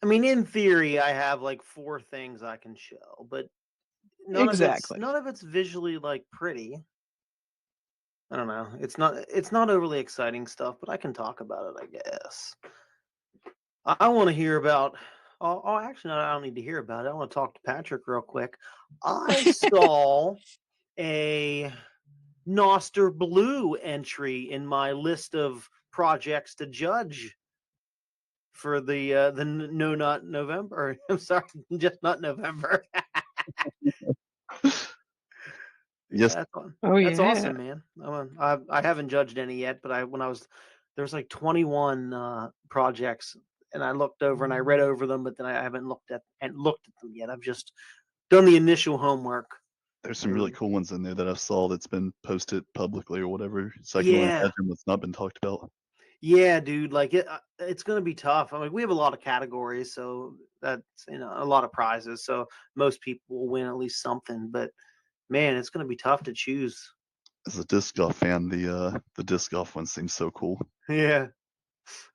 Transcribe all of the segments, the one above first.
mean, in theory, I have like 4 things I can show, but Exactly. none of it's visually like pretty. I don't know. It's not overly exciting stuff, but I can talk about it, I guess. I want to hear about. Oh, actually, no, I don't need to hear about it. I want to talk to Patrick real quick. I saw a Nostr.Blue entry in my list of projects to judge for the no not November. I'm sorry, just not November. Yeah, Yes. that's fun. Oh That's yeah. awesome, man. I haven't judged any yet, but when I was there's like 21 projects, and I looked over and I read over them, but then I haven't looked at them yet. I've just done the initial homework. There's some really cool ones in there that I saw that's been posted publicly or whatever, so I can only Yeah, imagine what's not been talked about. yeah, dude. Like it's gonna be tough. I mean, we have a lot of categories, so that's a lot of prizes. So most people will win at least something. But man, it's gonna be tough to choose. As a disc golf fan, the disc golf one seems so cool. Yeah.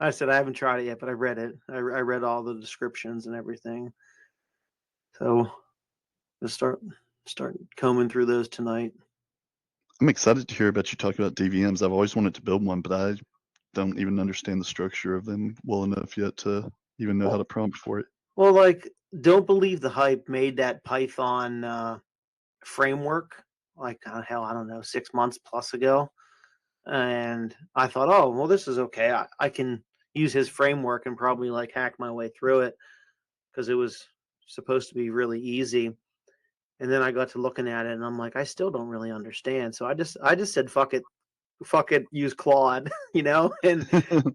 I said I haven't tried it yet, but I read it. I read all the descriptions and everything. So just start combing through those tonight. I'm excited to hear about you talk about DVMs. I've always wanted to build one, but I don't even understand the structure of them well enough yet to even know how to prompt for it. Well, like, Don't Believe the Hype made that Python framework like hell, I don't know, 6 months plus ago, and I thought, oh well, this is okay. I can use his framework and probably like hack my way through it because it was supposed to be really easy. And then I got to looking at it, and I'm like, I still don't really understand. So I just said, fuck it, use Claude,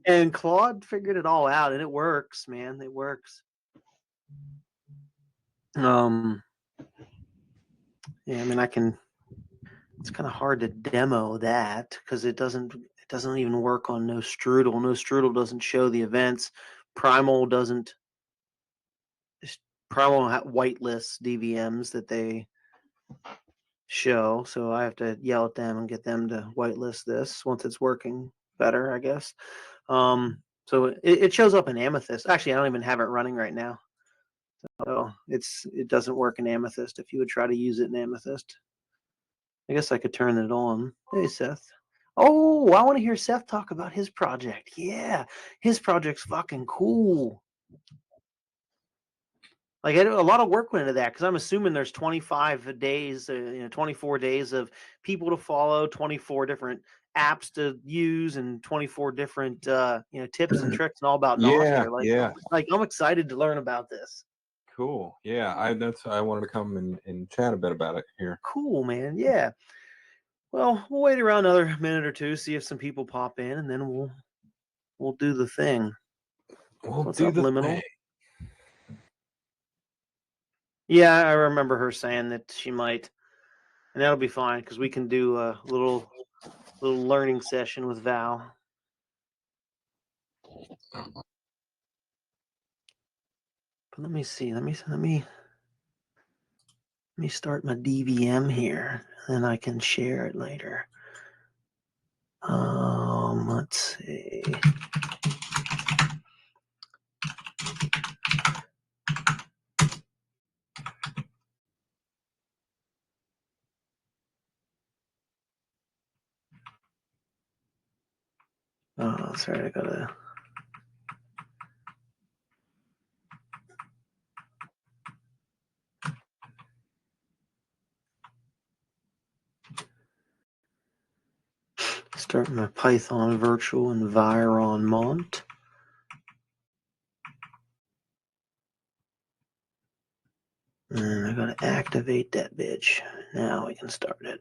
and Claude figured it all out, and it works, man, it works. Yeah, I mean, I can. It's kind of hard to demo that because it doesn't even work on Nostrudel. Nostrudel doesn't show the events. Primal doesn't. Primal whitelists DVMs that they show, so I have to yell at them and get them to whitelist this once it's working better, I guess. So it shows up in Amethyst. Actually, I don't even have it running right now, so it doesn't work in Amethyst. If you would try to use it in Amethyst, I guess I could turn it on. Hey, Seth. Oh, I want to hear Seth talk about his project. Yeah, his project's fucking cool. Like, a lot of work went into that because I'm assuming there's 25 days, 24 days of people to follow, 24 different apps to use, and 24 different tips and tricks and all about Yeah, Nostr. yeah. Like I'm excited to learn about this. Cool. Yeah, I wanted to come and chat a bit about it here. Cool, man. Yeah. Well, we'll wait around another minute or two, see if some people pop in, and then we'll do the thing. We'll What's do up, the Liminal? thing. Yeah, I remember her saying that she might, and that'll be fine because we can do a little learning session with Val. But let me see. Let me start my DVM here, and then I can share it later. Let's see. Oh, sorry, I gotta. Start my Python virtual environment. And I gotta activate that bitch. Now we can start it.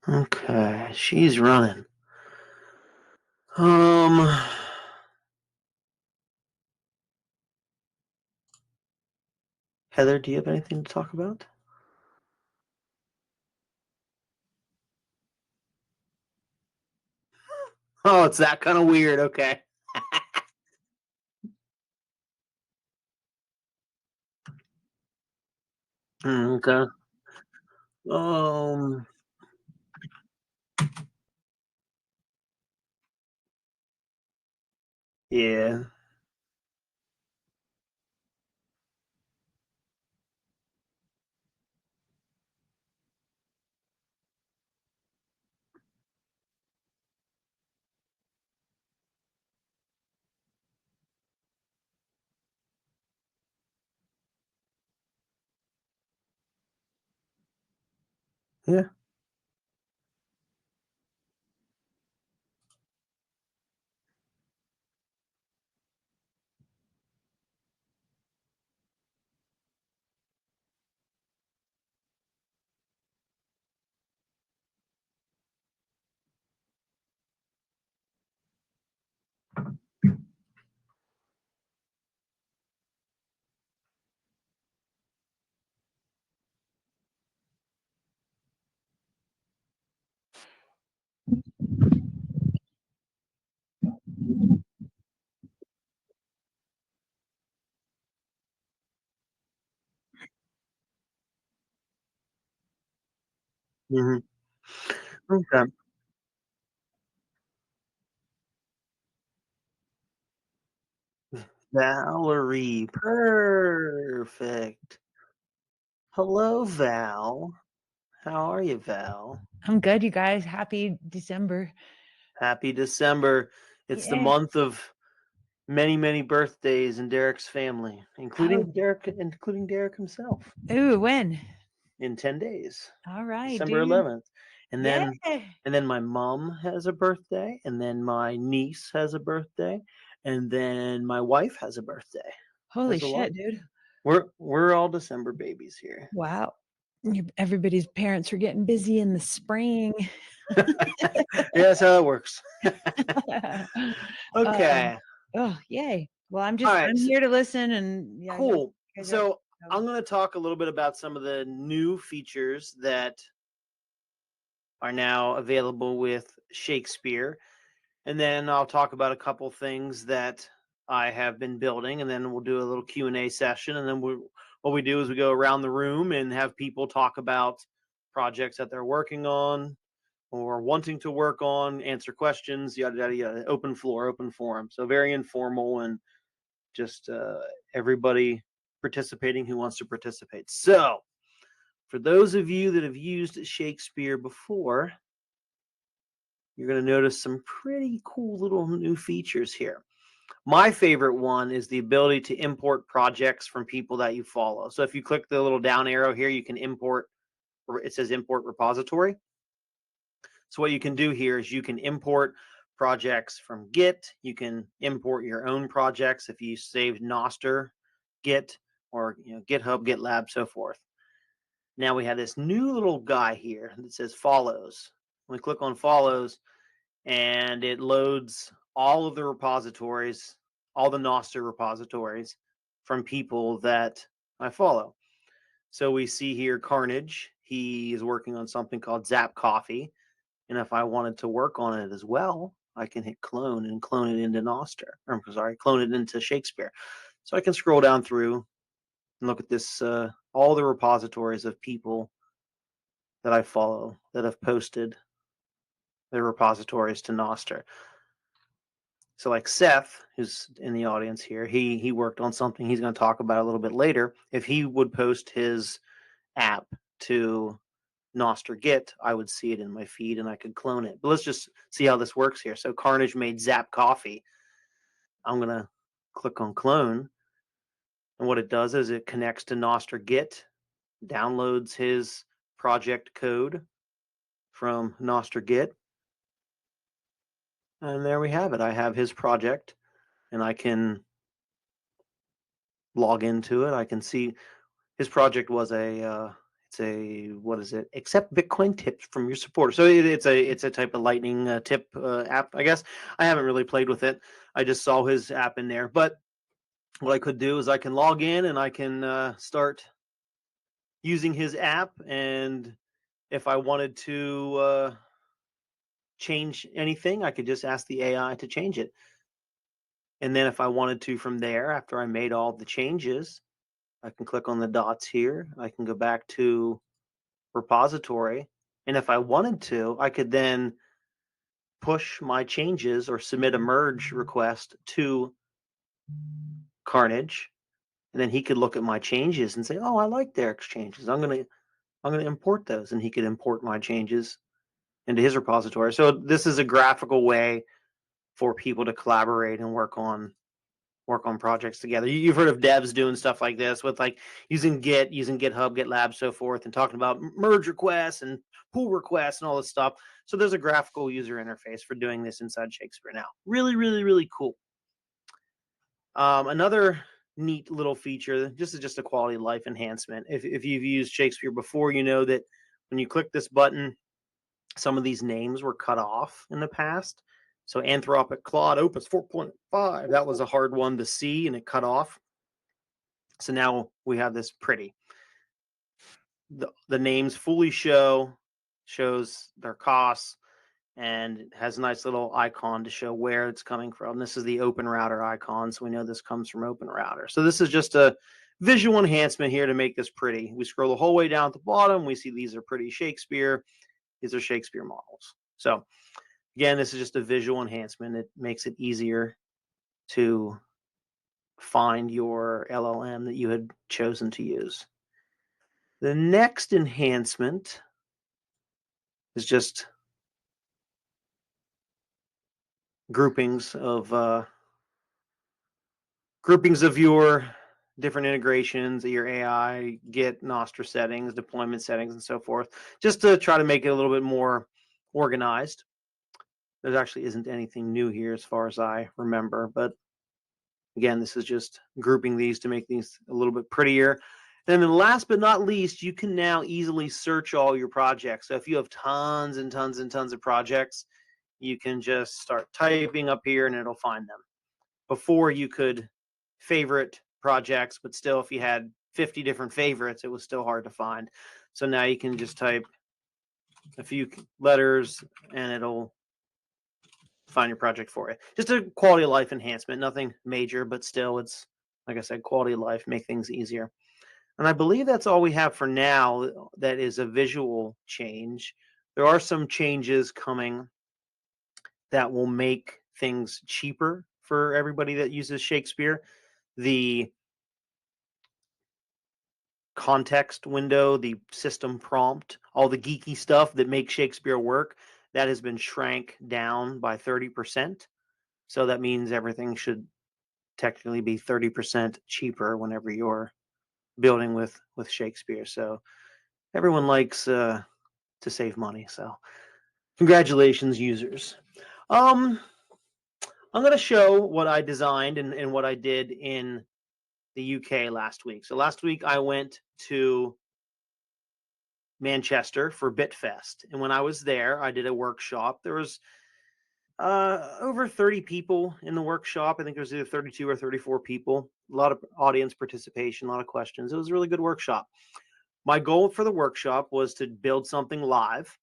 Okay, she's running. Heather, do you have anything to talk about? Oh, it's that kind of weird. Okay. Okay. Um. Yeah. Yeah. Hmm. Okay. Valerie, perfect. Hello, Val. How are you, Val? I'm good, you guys. Happy December. Happy December. It's the Yeah. month of many, many birthdays in Derek's family, including Derek himself, Ooh, when? in 10 days. All right, December dude. 11th. And Yeah. then my mom has a birthday, and then my niece has a birthday, and then my wife has a birthday. Holy There's a lot. shit, dude. We're all December babies here. Wow. Everybody's parents are getting busy in the spring. Yeah, that's how it works. Okay. Oh, yay. Well, I'm All right. I'm here to listen and yeah, Cool. you guys So have- I'm going to talk a little bit about some of the new features that are now available with Shakespeare, and then I'll talk about a couple things that I have been building, and then we'll do a little Q&A session, and then what we do is we go around the room and have people talk about projects that they're working on or wanting to work on, answer questions, yada yada yada. Open floor, open forum. So very informal and just everybody participating who wants to participate. So for those of you that have used Shakespeare before, you're going to notice some pretty cool little new features here. My favorite one is the ability to import projects from people that you follow. So if you click the little down arrow here, you can import, or it says import repository. So what you can do here is you can import projects from Git. You can import your own projects if you saved Nostr, Git, or GitHub, GitLab, so forth. Now we have this new little guy here that says follows. We click on follows, and it loads all of the repositories, all the Nostr repositories from people that I follow. So we see here Carnage. He is working on something called Zap Coffee. And if I wanted to work on it as well, I can hit clone and clone it into Nostr. Or, I'm sorry, clone it into Shakespeare. So I can scroll down through and look at this, all the repositories of people that I follow that have posted their repositories to Nostr. So like Seth, who's in the audience here, he worked on something he's going to talk about a little bit later. If he would post his app to Nostr Git, I would see it in my feed and I could clone it. But let's just see how this works here. So Carnage made Zap Coffee. I'm going to click on clone. And what it does is it connects to Nostr Git, downloads his project code from Nostr Git. And there we have it. I have his project and I can log into it. I can see his project was it's a, what is it? Accept Bitcoin tips from your supporters. So it's a type of Lightning tip app, I guess. I haven't really played with it. I just saw his app in there. But what I could do is I can log in and I can start using his app. And if I wanted to change anything, I could just ask the AI to change it. And then if I wanted to from there, after I made all the changes, I can click on the dots here. I can go back to repository. And if I wanted to, I could then push my changes or submit a merge request to Carnage, and then he could look at my changes and say, "Oh, I like their exchanges. I'm gonna import those," and he could import my changes into his repository. So this is a graphical way for people to collaborate and work on projects together. You've heard of devs doing stuff like this with like using Git, using GitHub, GitLab, so forth, and talking about merge requests and pull requests and all this stuff. So there's a graphical user interface for doing this inside Shakespeare now. Really, really, really cool. Another neat little feature, this is just a quality of life enhancement. If you've used Shakespeare before, you know that when you click this button, some of these names were cut off in the past. So Anthropic Claude Opus 4.5, that was a hard one to see and it cut off. So now we have this pretty. The names fully shows their costs, and has a nice little icon to show where it's coming from. This is the Open Router icon, so we know this comes from Open Router. So this is just a visual enhancement here to make this pretty. We scroll the whole way down at the bottom, we see these are pretty Shakespeare. These are Shakespeare models. So again, this is just a visual enhancement. It makes it easier to find your LLM that you had chosen to use. The next enhancement is just groupings of your different integrations, your AI, Git, Nostr settings, deployment settings, and so forth, just to try to make it a little bit more organized. There actually isn't anything new here as far as I remember, but again, this is just grouping these to make these a little bit prettier. And then last but not least, you can now easily search all your projects. So if you have tons and tons and tons of projects, you can just start typing up here and it'll find them. Before you could favorite projects, but still if you had 50 different favorites, it was still hard to find. So now you can just type a few letters and it'll find your project for you. Just a quality of life enhancement, nothing major, but still it's, like I said, quality of life, make things easier. And I believe that's all we have for now that is a visual change. There are some changes coming that will make things cheaper for everybody that uses Shakespeare. The context window, the system prompt, all the geeky stuff that makes Shakespeare work, that has been shrank down by 30%. So that means everything should technically be 30% cheaper whenever you're building with Shakespeare. So everyone likes to save money. So congratulations, users. I'm going to show what I designed and what I did in the UK last week. So last week I went to Manchester for BitFest. And when I was there, I did a workshop. There was over 30 people in the workshop. I think there was either 32 or 34 people. A lot of audience participation, a lot of questions. It was a really good workshop. My goal for the workshop was to build something live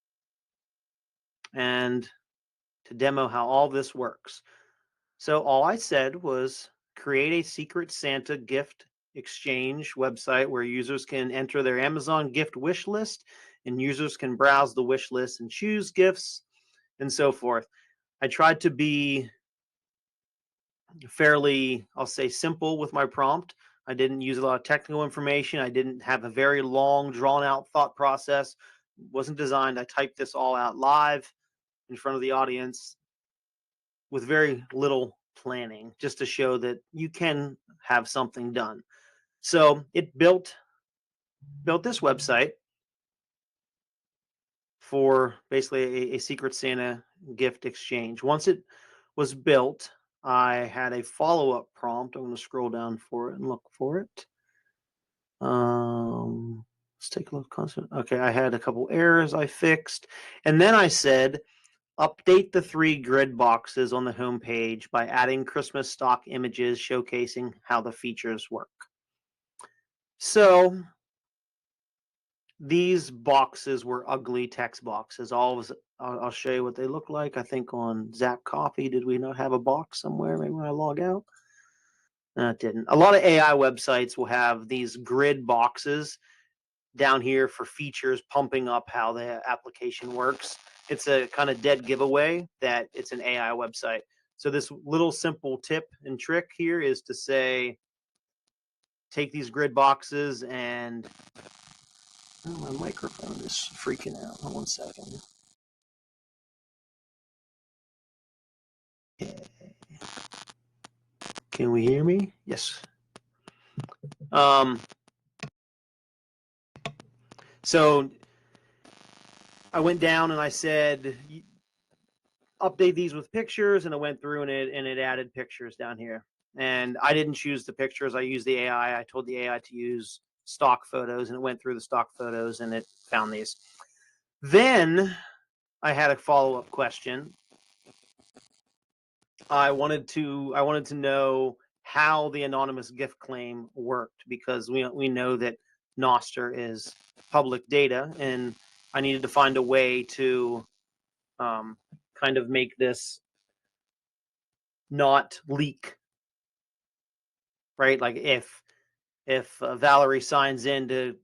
and to demo how all this works. So all I said was create a Secret Santa gift exchange website where users can enter their Amazon gift wish list and users can browse the wish list and choose gifts and so forth. I tried to be fairly, I'll say, simple with my prompt. I didn't use a lot of technical information. I didn't have a very long, drawn-out thought process. It wasn't designed. I typed this all out live in front of the audience with very little planning, just to show that you can have something done. So it built this website for basically a Secret Santa gift exchange. Once it was built, I had a follow-up prompt. I'm going to scroll down for it and look for it. Let's take a look. Okay, I had a couple errors I fixed. And then I said, update the 3 grid boxes on the home page by adding Christmas stock images showcasing how the features work. So these boxes were ugly text boxes. I'll show you what they look like. I think on Zap Coffee, did we not have a box somewhere? Maybe when I log out? No, it didn't. A lot of AI websites will have these grid boxes down here for features pumping up how the application works. it's a kind of dead giveaway that it's an AI website. So this little simple tip and trick here is to say, take these grid boxes and my microphone is freaking out. Hold 1 second. Okay. Can we hear me? Yes. So I went down and I said, update these with pictures, and it went through and it added pictures down here. And I didn't choose the pictures. I used the AI. I told the AI to use stock photos, and it went through the stock photos and it found these. Then I had a follow-up question. I wanted to know how the anonymous gift claim worked, because we know that Nostr is public data, and I needed to find a way to kind of make this not leak, right? Like if Valerie signs in to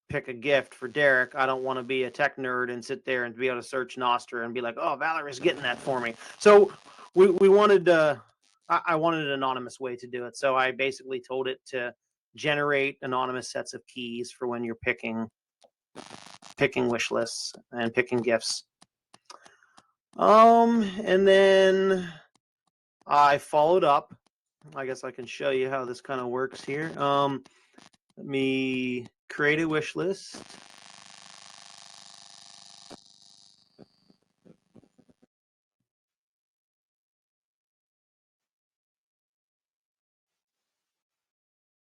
pick a gift for Derek, I don't want to be a tech nerd and sit there and be able to search Nostr and be like, oh, Valerie's getting that for me. So we wanted I wanted an anonymous way to do it. So I basically told it to generate anonymous sets of keys for when you're picking wish lists and picking gifts. And then I followed up. I guess I can show you how this kind of works here. Let me create a wish list.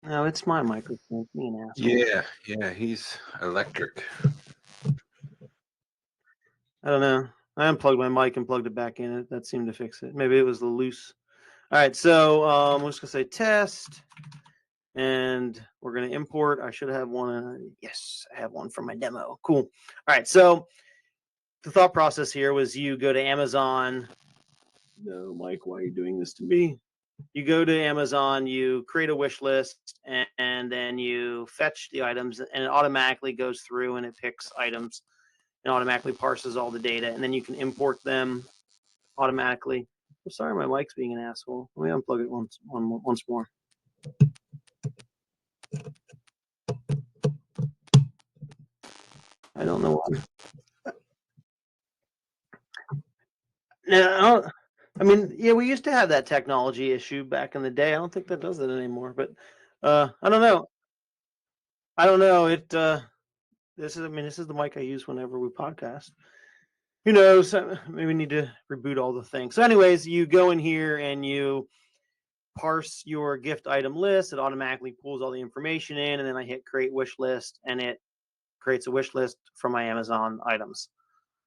No, it's my microphone. Me an asshole. Yeah, he's electric. I don't know. I unplugged my mic and plugged it back in. That seemed to fix it. Maybe it was the loose. All right, so I'm just gonna say test, and we're gonna import. I should have one. Yes, I have one for my demo. Cool. All right, so the thought process here was you go to Amazon. No, Mike, why are you doing this to me? You go to Amazon, you create a wish list, and then you fetch the items, and it automatically goes through and it picks items and automatically parses all the data, and then you can import them automatically. I'm sorry, my mic's being an asshole. Let me unplug it once more. I don't know why. No, I mean, yeah, we used to have that technology issue back in the day. I don't think that does it anymore, but I don't know. I don't know. This is the mic I use whenever we podcast. Who knows? Maybe we need to reboot all the things. So anyways, you go in here and you parse your gift item list. It automatically pulls all the information in, and then I hit create wish list, and it creates a wish list from my Amazon items.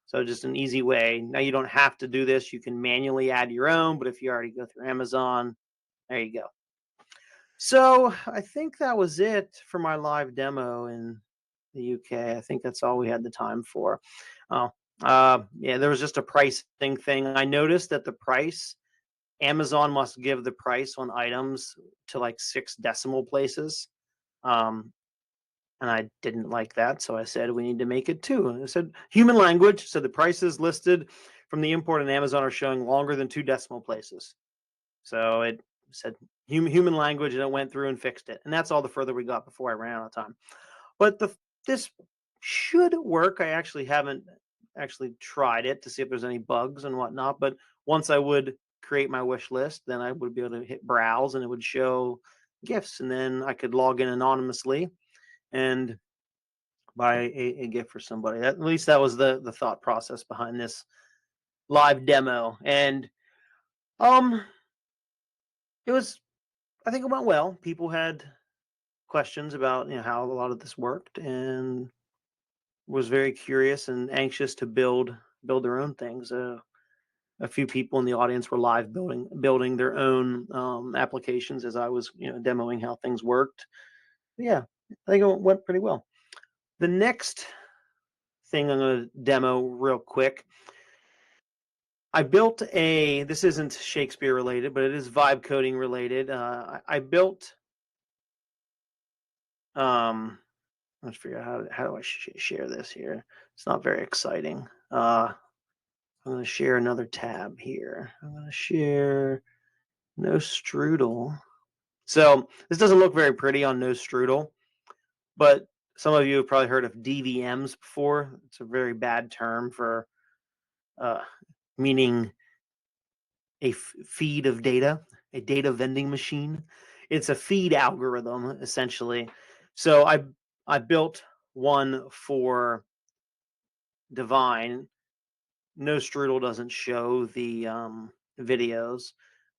So just an easy way. Now you don't have to do this. You can manually add your own, but if you already go through Amazon, there you go. So I think that was it for my live demo in the UK. I think that's all we had the time for. Oh, yeah, there was just a pricing thing. I noticed that the price, Amazon must give the price on items to like 6 decimal places. And I didn't like that. So I said, we need to make it 2. And I said, human language. So the prices listed from the import on Amazon are showing longer than 2 decimal places. So it said human language, and it went through and fixed it. And that's all the further we got before I ran out of time. But this should work. I actually haven't actually tried it to see if there's any bugs and whatnot. But once I would create my wish list, then I would be able to hit browse, and it would show gifts. And then I could log in anonymously and buy a gift for somebody. At least that was the thought process behind this live demo. And it was, I think it went well. People had questions about how a lot of this worked, and was very curious and anxious to build their own things. A few people in the audience were live building their own applications as I was demoing how things worked. But yeah, I think it went pretty well. The next thing I'm going to demo real quick. I built this isn't Shakespeare related, but it is vibe coding related. I built, let's figure out how do I share this here. It's not very exciting. I'm going to share another tab here. I'm going to share Nostr. So this doesn't look very pretty on Nostr, but some of you have probably heard of DVMs before. It's a very bad term for meaning a feed of data, a data vending machine. It's a feed algorithm, essentially. So I built one for Divine. Nostr doesn't show the videos,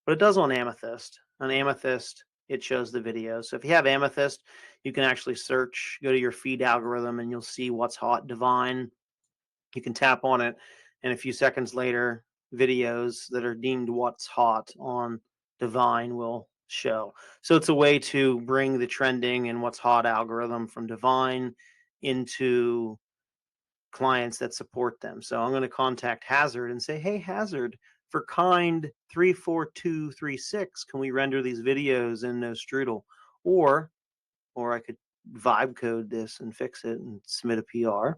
but it does on Amethyst. On Amethyst, it shows the videos. So if you have Amethyst, you can actually search, go to your feed algorithm, and you'll see what's hot Divine. You can tap on it, and a few seconds later, videos that are deemed what's hot on Divine will show. So it's a way to bring the trending and what's hot algorithm from Divine into clients that support them. So I'm going to contact Hazard and say, hey, Hazard, for kind 34236, can we render these videos in Nostr? Or I could vibe code this and fix it and submit a PR.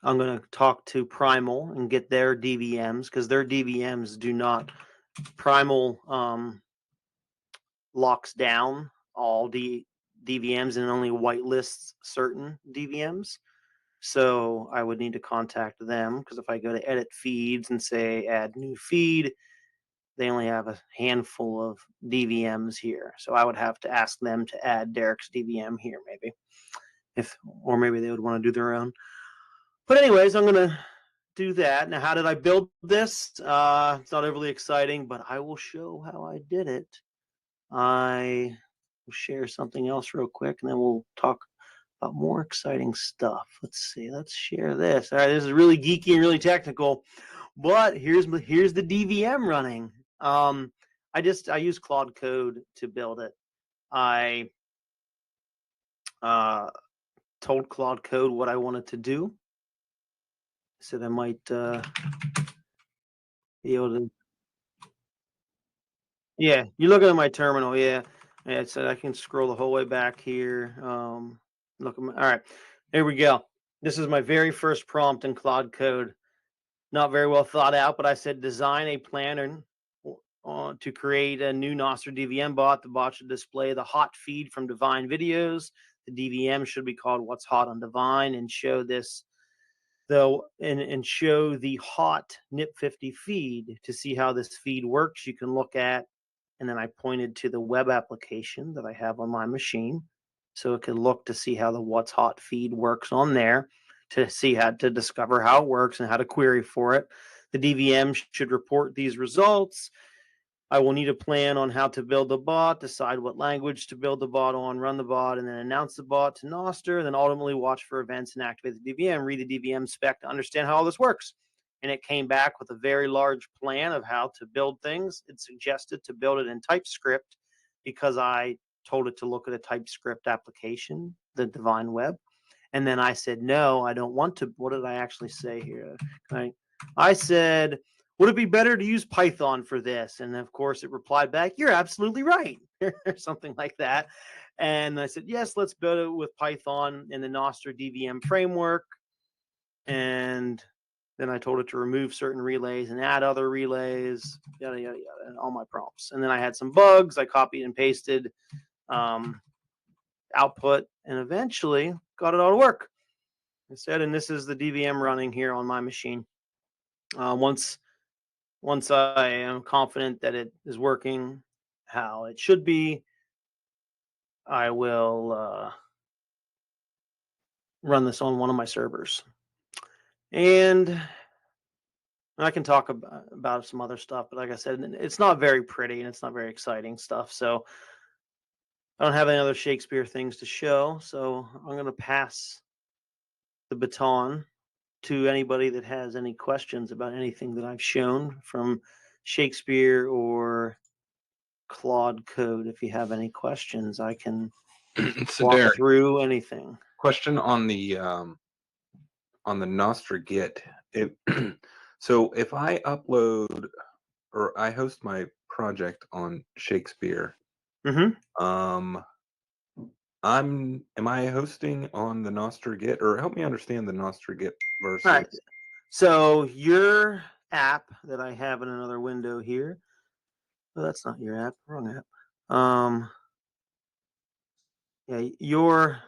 I'm going to talk to Primal and get their DVMs, because their DVMs do not, Primal locks down all DVMs and only whitelists certain DVMs. So I would need to contact them, because if I go to edit feeds and say add new feed, they only have a handful of DVMs here. So I would have to ask them to add Derek's DVM here, maybe. Or maybe they would want to do their own. But anyways, I'm going to do that. Now, how did I build this? It's not overly exciting, but I will show how I did it. I will share something else real quick, and then we'll talk about more exciting stuff. Let's see. Let's share this. All right, this is really geeky and really technical, but here's the DVM running. I use Claude Code to build it. I told Claude Code what I wanted to do. I said I might be able to. Yeah, you look at my terminal. Yeah, it said I can scroll the whole way back here. Look at my. All right, here we go. This is my very first prompt in Claude Code. Not very well thought out, but I said design a planner to create a new Nostr DVM bot. The bot should display the hot feed from Divine videos. The DVM should be called What's Hot on Divine, and show this though and show the hot NIP50 feed. To see how this feed works, you can look at, and then I pointed to the web application that I have on my machine, so it can look to see how the What's Hot feed works on there, to see how to discover how it works and how to query for it. The DVM should report these results. I will need a plan on how to build the bot, decide what language to build the bot on, run the bot, and then announce the bot to Nostr, and then ultimately watch for events and activate the DVM, read the DVM spec to understand how all this works. And it came back with a very large plan of how to build things. It suggested to build it in TypeScript, because I told it to look at a TypeScript application, the Divine Web. And then I said, no, I don't want to. What did I actually say here? I said, would it be better to use Python for this? And of course it replied back, you're absolutely right, or something like that. And I said, yes, let's build it with Python in the Nostr DVM framework. And then I told it to remove certain relays and add other relays, yada, yada, yada, and all my prompts. And then I had some bugs. I copied and pasted output, and eventually got it all to work. I said, and this is the DVM running here on my machine. Once I am confident that it is working how it should be, I will run this on one of my servers. And I can talk about some other stuff, but like I said, it's not very pretty and it's not very exciting stuff. So I don't have any other Shakespeare things to show. So I'm going to pass the baton to anybody that has any questions about anything that I've shown from Shakespeare or Claude Code. If you have any questions, I can So walk Derek, through anything. question on the Nostr Git. So if I upload or I host my project on Shakespeare, Mm-hmm. am I hosting on the Nostr Git, or help me understand the Nostr Git versus All right. So your app that I have in another window here. Oh, that's not your app. Wrong app. Yeah, your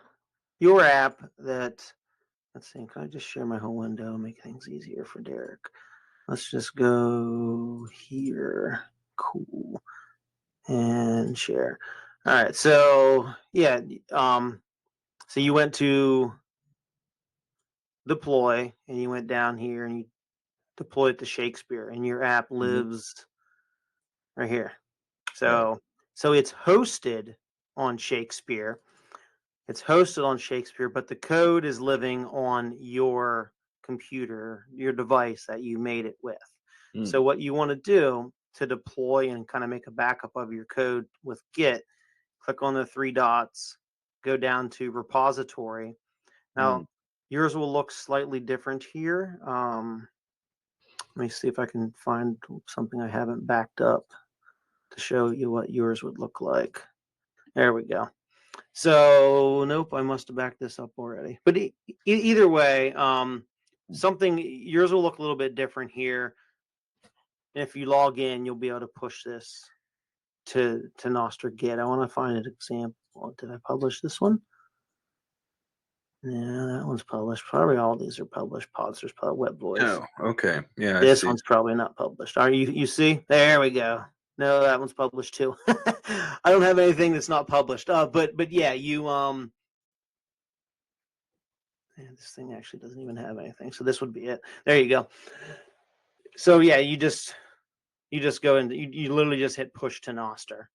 app that. Let's see. Can I just share my whole window and make things easier for Derek? Let's just go here. Cool. And share. All right. So yeah. So you went to deploy and you went down here and you deploy it to Shakespeare and your app lives right here. So it's hosted on Shakespeare. It's hosted on Shakespeare, but the code is living on your computer, your device that you made it with. So what you want to do to deploy and kind of make a backup of your code with Git, click on the three dots, go down to repository. Now, yours will look slightly different here. Let me see if I can find something I haven't backed up to show you what yours would look like. There we go. So, nope, I must have backed this up already. But either way, yours will look a little bit different here. And if you log in, you'll be able to push this to Nostr Git. I want to find an example. Did I publish this one? Yeah, that one's published. Probably all these are published. Pods, there's probably Web Voice. Oh, okay. Yeah, This one's probably not published. Are you see? There we go. No, that one's published too. I don't have anything that's not published. But yeah, you man, this thing actually doesn't even have anything. So this would be it. There you go. So yeah, you just go and you literally just hit push to Nostr,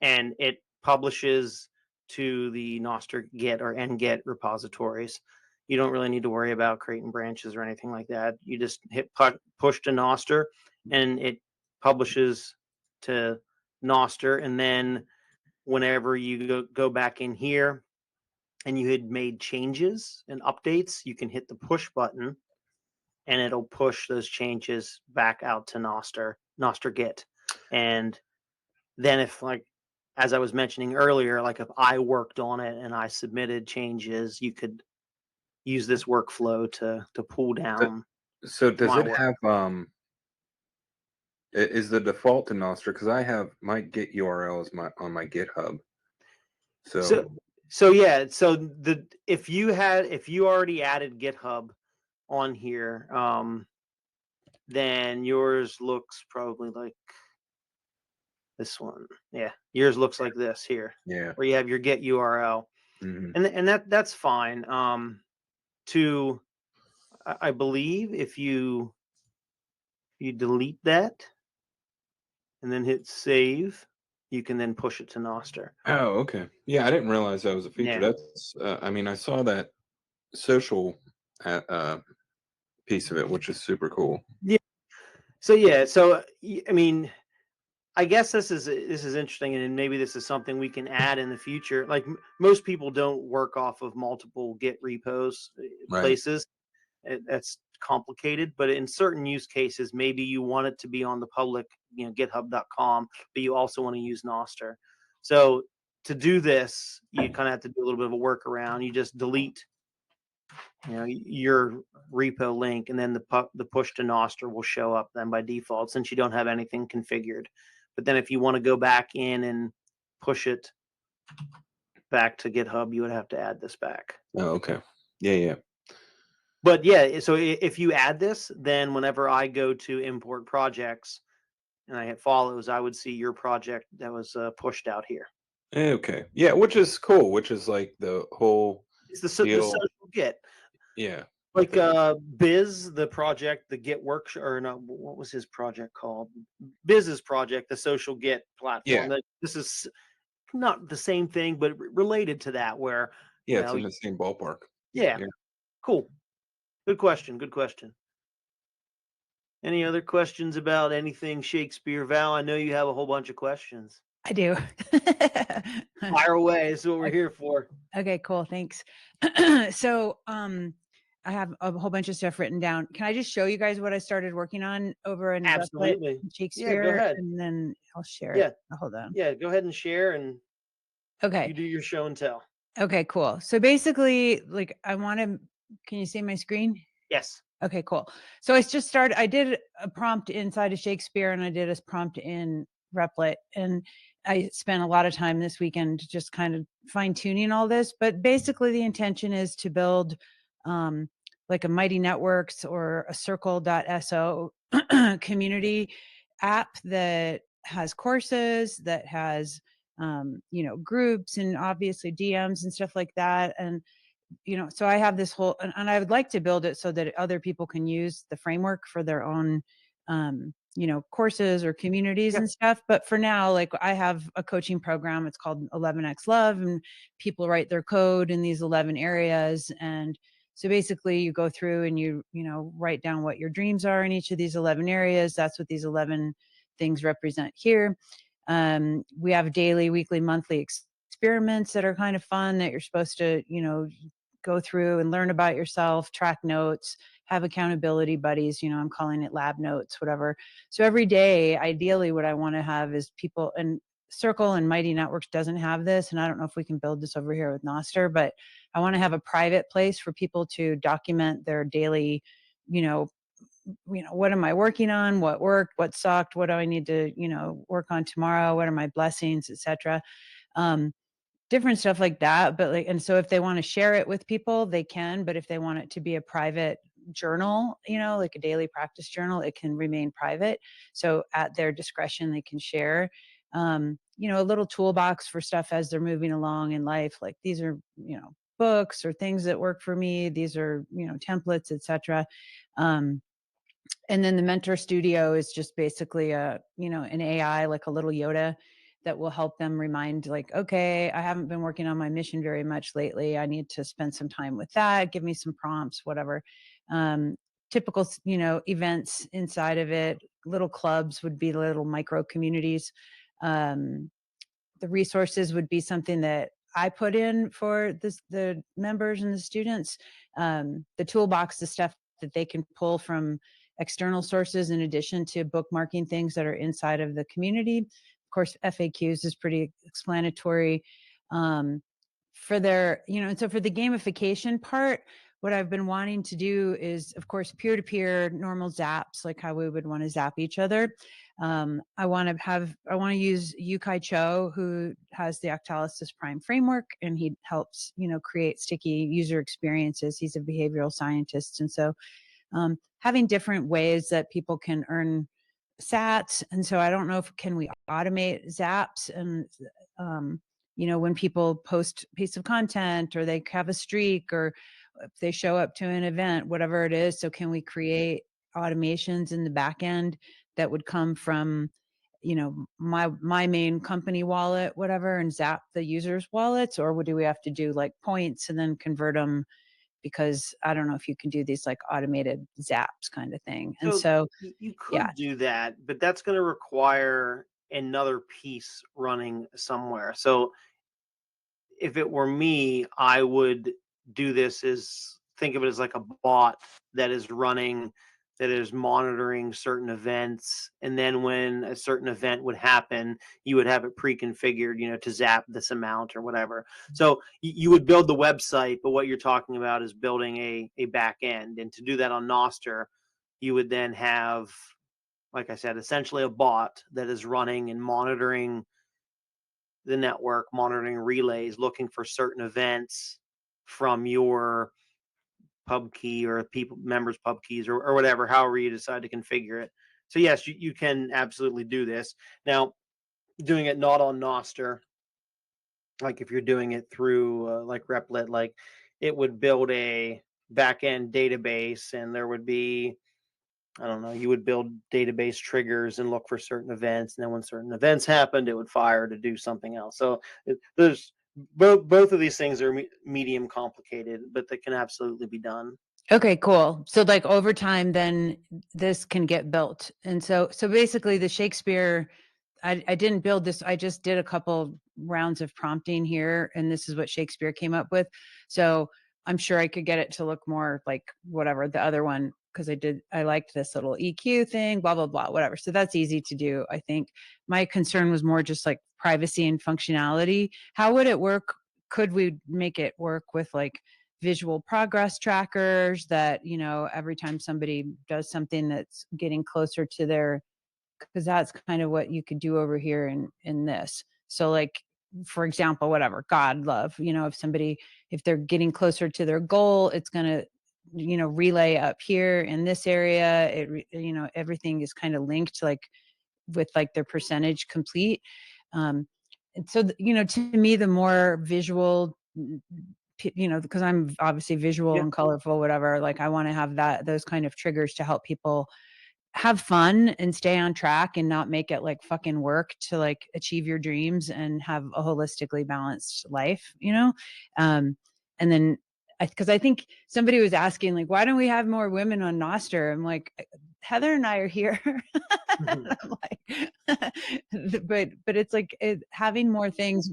and it publishes to the Nostr Git or NGet repositories. You don't really need to worry about creating branches or anything like that. You just hit push to Nostr, and it publishes to Nostr. And then whenever you go back in here and you had made changes and updates, you can hit the push button, and it'll push those changes back out to Nostr Git. And then if, like, as I was mentioning earlier, like if I worked on it and I submitted changes, you could use this workflow to pull down. So does my it work. have is the default to Nostr, because I have my Git URL is on my GitHub. So yeah, so if you already added GitHub on here, then yours looks probably like this one. Yeah, yours looks like this here. Yeah. Where you have your Git URL, and that's fine. I believe if you delete that and then hit save, you can then push it to Nostr. Oh, okay. Yeah, I didn't realize that was a feature. Yeah. That's I mean, I saw that social piece of it, which is super cool. Yeah. So I mean, I guess this is interesting, and maybe this is something we can add in the future. Like most people don't work off of multiple Git repos places. That's complicated, but in certain use cases, maybe you want it to be on the public, GitHub.com, but you also want to use Nostr. So to do this, you kind of have to do a little bit of a workaround. You just delete, your repo link, and then the push to Nostr will show up then by default, since you don't have anything configured. But then if you want to go back in and push it back to GitHub, you would have to add this back. Oh, okay. Yeah. But yeah, so if you add this, then whenever I go to import projects and I hit follows, I would see your project that was pushed out here. Okay. Yeah, which is cool. Which is like the whole. It's the social Git. Yeah. Like Biz, the project, the Git workshop, or no, what was his project called? Biz's project, the social Git platform. Yeah. This is not the same thing, but related to that. Where it's in the same ballpark. Yeah. Cool. Good question. Any other questions about anything Shakespeare, Val? I know you have a whole bunch of questions. I do. Fire away. This is what we're here for. Okay, cool. Thanks. So, I have a whole bunch of stuff written down. Can I just show you guys what I started working on over in Absolutely. Shakespeare? Yeah, go ahead. And then I'll share Yeah. it. Hold on. Yeah, go ahead and share, and okay. you do your show and tell. Okay, cool. So basically, like, can you see my screen? Yes. Okay, cool. So I did a prompt inside of Shakespeare and I did a prompt in Replit, and I spent a lot of time this weekend just kind of fine tuning all this. But basically the intention is to build like a Mighty Networks or a Circle.so community app that has courses, that has, groups and obviously DMs and stuff like that. And so I have this whole, and I would like to build it so that other people can use the framework for their own, courses or communities and stuff. But for now, like I have a coaching program, it's called 11x Love, and people write their code in these 11 areas. And so basically you go through and you write down what your dreams are in each of these 11 areas. That's what these 11 things represent here. We have daily, weekly, monthly experiments that are kind of fun that you're supposed to, go through and learn about yourself, track notes, have accountability buddies. I'm calling it lab notes, whatever. So every day, ideally, what I want to have is people, and Circle and Mighty Networks doesn't have this, and I don't know if we can build this over here with Nostr, but I want to have a private place for people to document their daily, what am I working on, what worked, what sucked, what do I need to, work on tomorrow, what are my blessings, etc. Different stuff like that. But and so if they want to share it with people, they can, but if they want it to be a private journal, like a daily practice journal, it can remain private. So at their discretion, they can share, a little toolbox for stuff as they're moving along in life. Like these are, books or things that work for me. These are, templates, etc. And then the mentor studio is just basically an AI, like a little Yoda that will help them remind, like, okay, I haven't been working on my mission very much lately. I need to spend some time with that. Give me some prompts, whatever. Typical, events inside of it. Little clubs would be little micro communities. The resources would be something that I put in for the members and the students. The toolbox, the stuff that they can pull from external sources in addition to bookmarking things that are inside of the community. Of course, FAQs is pretty explanatory. For their, and so for the gamification part, what I've been wanting to do is, of course, peer-to-peer normal zaps, like how we would want to zap each other. I want to use Yukai Cho, who has the Octalysis Prime framework, and he helps, create sticky user experiences. He's a behavioral scientist. And so having different ways that people can earn sats. And so I don't know if can we automate zaps, and when people post a piece of content or they have a streak or if they show up to an event, whatever it is. So can we create automations in the back end that would come from, my main company wallet, whatever, and zap the users' wallets? Or do we have to do like points and then convert them? Because I don't know if you can do these like automated zaps kind of thing. And so you could yeah. do that, but that's going to require another piece running somewhere. So if it were me, I would do this as, think of it as like a bot that is running, that is monitoring certain events. And then when a certain event would happen, you would have it pre-configured, to zap this amount or whatever. So you would build the website, but what you're talking about is building a back end. And to do that on Nostr, you would then have, like I said, essentially a bot that is running and monitoring the network, monitoring relays, looking for certain events from your pub key or members pub keys or whatever, however you decide to configure it. So yes, you can absolutely do this. Now, doing it not on Nostr, like if you're doing it through like Replit, like it would build a backend database, and there would be, I don't know, you would build database triggers and look for certain events. And then when certain events happened, it would fire to do something else. So there's both of these things are medium complicated, but they can absolutely be done. Okay, cool. So like over time, then this can get built. And so basically the Shakespeare, I didn't build this. I just did a couple rounds of prompting here, and this is what Shakespeare came up with. So I'm sure I could get it to look more like whatever the other one, because I liked this little EQ thing, blah, blah, blah, whatever. So that's easy to do. I think my concern was more just like privacy and functionality. How would it work? Could we make it work with like visual progress trackers that, you know, every time somebody does something that's getting closer to their, because that's kind of what you could do over here in this. So like, for example, whatever, God love, you know, if they're getting closer to their goal, it's going to, you know, relay up here in this area. You know, everything is kind of linked, like with like their percentage complete. And so, you know, to me, the more visual, you know, because I'm obviously visual and colorful, whatever, like I want to have those kind of triggers to help people have fun and stay on track and not make it like fucking work to like achieve your dreams and have a holistically balanced life, you know? And then because I think somebody was asking like, why don't we have more women on Nostr? I'm like, Heather and I are here. I'm like, but it's like having more things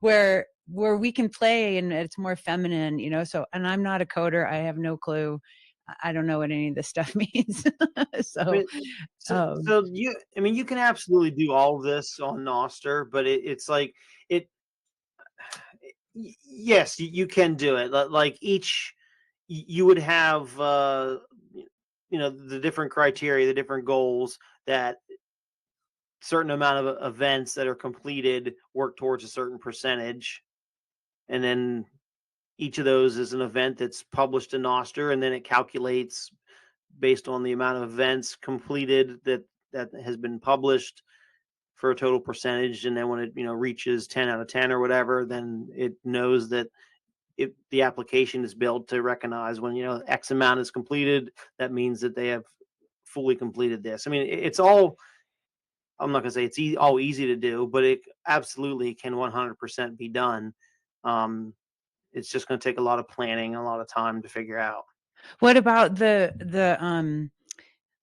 where we can play and it's more feminine, you know? So, and I'm not a coder. I have no clue. I don't know what any of this stuff means. So, so you, I mean, you can absolutely do all of this on Nostr, but it's like it. Yes, you can do it. Like each, you would have, you know, the different criteria, the different goals that certain amount of events that are completed work towards a certain percentage, and then each of those is an event that's published in Nostr, and then it calculates based on the amount of events completed that has been published for a total percentage. And then when it, you know, reaches 10 out of 10 or whatever, then it knows that the application is built to recognize when, you know, X amount is completed, that means that they have fully completed this. I mean, it's all, I'm not gonna say it's all easy to do, but it absolutely can 100% be done. It's just going to take a lot of planning, a lot of time to figure out. what about the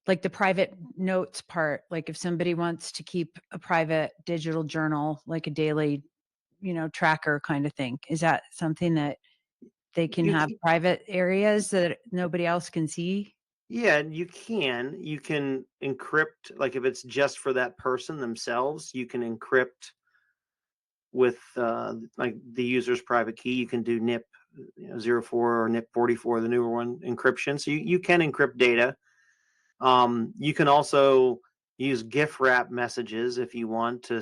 like the private notes part? Like if somebody wants to keep a private digital journal, like a daily, you know, tracker kind of thing, is that something that they can have private areas that nobody else can see? Yeah, you can encrypt, like if it's just for that person themselves, you can encrypt with like the user's private key. You can do NIP, you know, 04 or NIP 44, the newer one, encryption. So you can encrypt data. You can also use GIF wrap messages if you want to.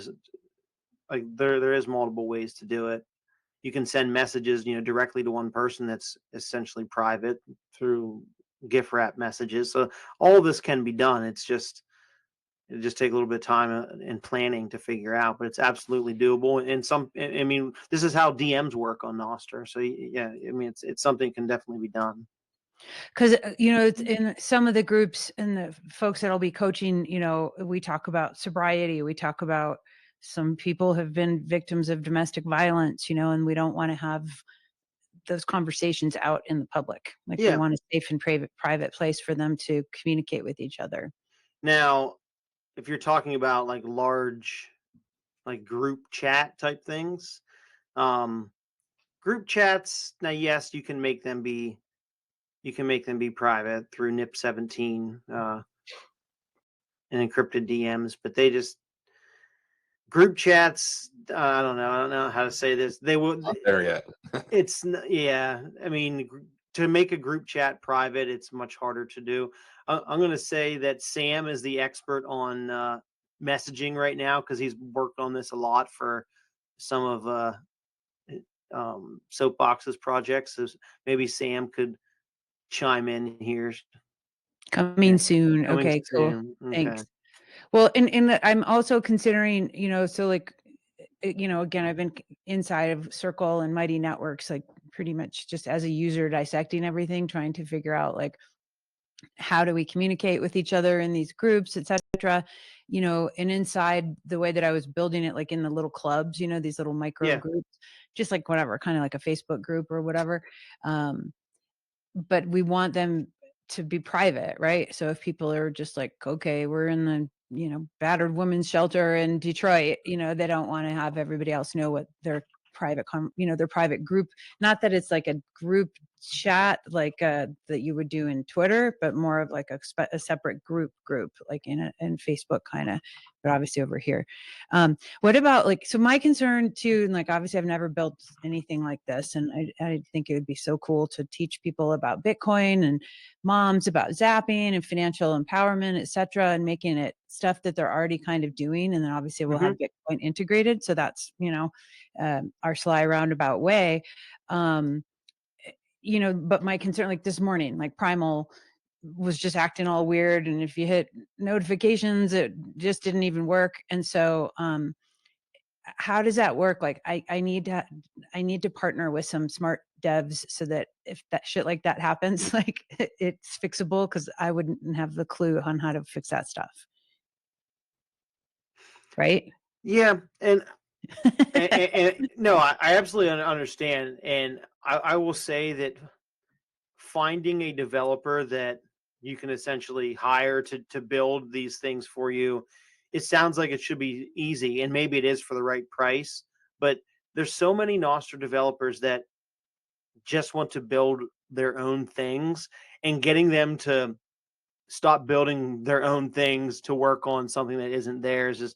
Like there is multiple ways to do it. You can send messages, you know, directly to one person that's essentially private through GIF wrap messages. So all of this can be done. It just take a little bit of time and planning to figure out, but it's absolutely doable. And I mean, this is how DMs work on Nostr. So yeah, I mean, it's something that can definitely be done. Because, you know, it's in some of the groups and the folks that'll be coaching, you know, we talk about sobriety. We talk about some people have been victims of domestic violence, you know, and we don't want to have those conversations out in the public. Like we want a safe and private place for them to communicate with each other. Now, if you're talking about like large, like group chat type things, group chats, now, yes, you can make them be private through NIP 17 and encrypted DMs, but group chats, I don't know how to say this. They will Not there yet. yeah. I mean, to make a group chat private, it's much harder to do. I'm going to say that Sam is the expert on messaging right now because he's worked on this a lot for some of Soapbox's projects. So maybe Sam could chime in here. Coming soon. Okay, cool. Soon. Okay. Thanks. Well, I'm also considering, you know, so like, you know, again, I've been inside of Circle and Mighty Networks, like pretty much just as a user dissecting everything, trying to figure out like, how do we communicate with each other in these groups, et cetera, you know, and inside the way that I was building it, like in the little clubs, you know, these little micro groups, just like whatever, kind of like a Facebook group or whatever. But we want them to be private, right? So if people are just like, okay, we're in the, you know, battered women's shelter in Detroit, you know, they don't want to have everybody else know what their private, you know, their private group, not that it's like a group chat like that you would do in Twitter, but more of like a separate group, like in Facebook kind of, but obviously over here. What about like, so my concern too, and like obviously I've never built anything like this, and I think it would be so cool to teach people about Bitcoin and moms about zapping and financial empowerment, etc., and making it stuff that they're already kind of doing, and then obviously we'll have Bitcoin integrated. So that's, you know, our sly roundabout way. You know, but my concern, like this morning, like Primal was just acting all weird, and if you hit notifications, it just didn't even work. And so how does that work? Like I need to partner with some smart devs so that if that shit like that happens, like it's fixable, because I wouldn't have the clue on how to fix that stuff. Right? Yeah, and no, I absolutely understand, and I will say that finding a developer that you can essentially hire to build these things for you, it sounds like it should be easy, and maybe it is for the right price. But there's so many Nostr developers that just want to build their own things, and getting them to stop building their own things to work on something that isn't theirs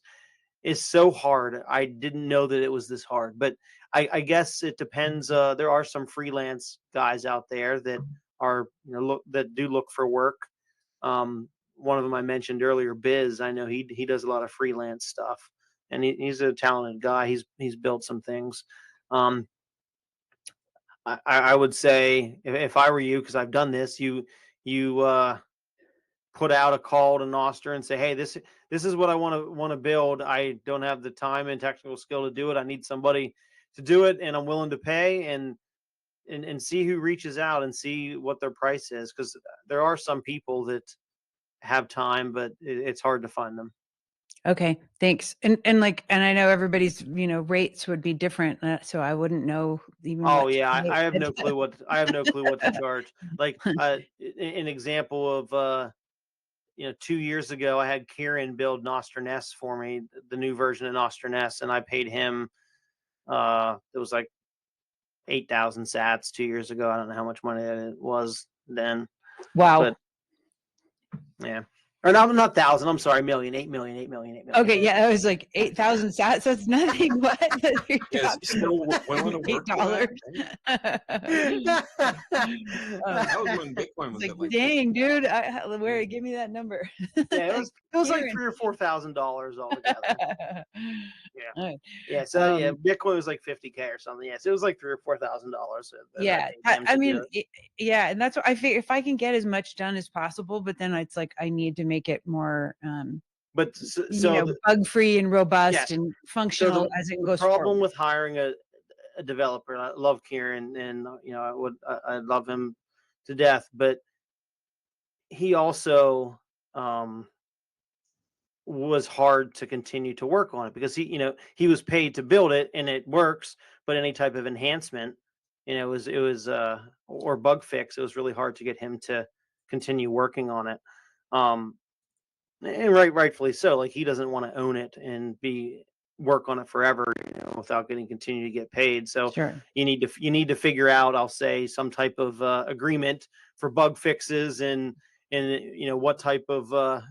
is so hard. I didn't know that it was this hard, but I guess it depends. There are some freelance guys out there that are, you know, that do look for work. One of them I mentioned earlier, Biz. I know he does a lot of freelance stuff, and he's a talented guy. He's built some things. I would say if I were you, because I've done this, you put out a call to Nostr and say, hey, this is what I want to build. I don't have the time and technical skill to do it. I need somebody to do it, and I'm willing to pay, and see who reaches out and see what their price is, because there are some people that have time, but it's hard to find them. Okay, thanks. And I know everybody's, you know, rates would be different, so I wouldn't know even. Oh yeah, I have no clue what to charge. Like an example of 2 years ago, I had Kieran build Nostr Nest for me, the new version of Nostr Nest, and I paid him. It was like 8,000 sats 2 years ago. I don't know how much money it was then. Wow. But yeah. Or not thousand. I'm sorry, million. 8 million. 8 million. 8 million. Okay, yeah, it was like 8,000 sats. That's nothing. What? Yes, still willing to work $8. That was when Bitcoin was like, at like dang, dude, give me that number. Yeah, it was like $3,000 or $4,000 altogether. Yeah. So Bitcoin was like 50K or something. Yeah, so it was like $3,000 or $4,000. Yeah, I mean, yeah, and that's what I figure. If I can get as much done as possible, but then it's like I need to make it more, but bug free and robust and functional as it goes forward. The problem with hiring a developer, I love Kieran, and I love him to death, but he also was hard to continue to work on it, because he was paid to build it and it works, but any type of enhancement, it was or bug fix, it was really hard to get him to continue working on it. And rightfully so. Like, he doesn't want to own it and work on it forever, without continue to get paid. So sure. you need to figure out, I'll say, some type of agreement for bug fixes, and what type of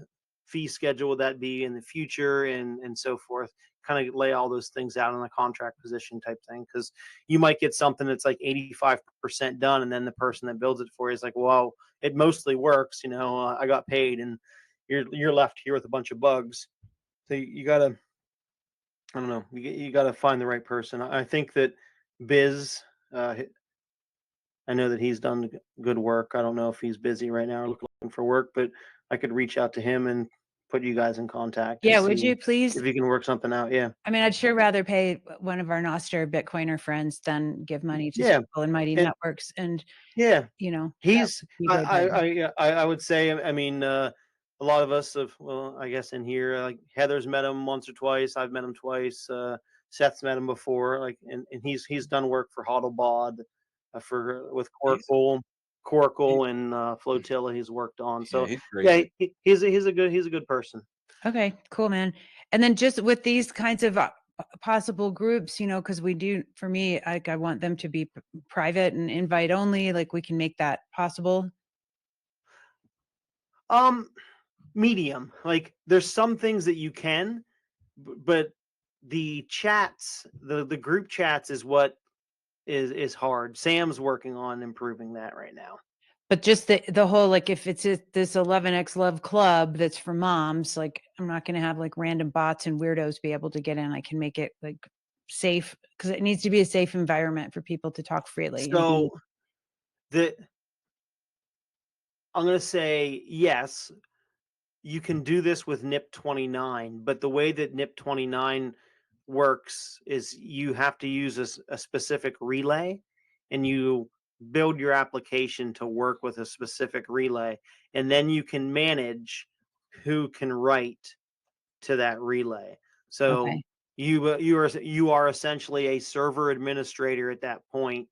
fee schedule would that be in the future, and so forth. Kind of lay all those things out in a contract position type thing, because you might get something that's like 85% done, and then the person that builds it for you is like, well, it mostly works, I got paid, and you're left here with a bunch of bugs. So you gotta, I don't know, you gotta find the right person. I think that Biz, I know that he's done good work. I don't know if he's busy right now or looking for work, but I could reach out to him and put you guys in contact. Yeah, would you please? If you can work something out, yeah. I mean, I'd sure rather pay one of our Nostr Bitcoiner friends than give money to people in Mighty Networks. And he's. I would say. I mean, a lot of us I guess in here, like Heather's met him once or twice. I've met him twice. Seth's met him before. Like, and he's done work for Hodlbod, with Coracle and Flotilla. He's worked on. So he's a good person. Okay, cool, man. And then just with these kinds of possible groups, because we do, for me, like I want them to be private and invite only, like we can make that possible. Medium. Like there's some things that you can, but the chats, the group chats is what is hard. Sam's working on improving that right now. But just the whole, like, if it's this 11x love club that's for moms, like I'm not going to have like random bots and weirdos be able to get in. I can make it like safe, because it needs to be a safe environment for people to talk freely. So I'm going to say yes, you can do this with NIP29, but the way that NIP29 works is you have to use a specific relay, and you build your application to work with a specific relay, and then you can manage who can write to that relay. So Okay. you are essentially a server administrator at that point,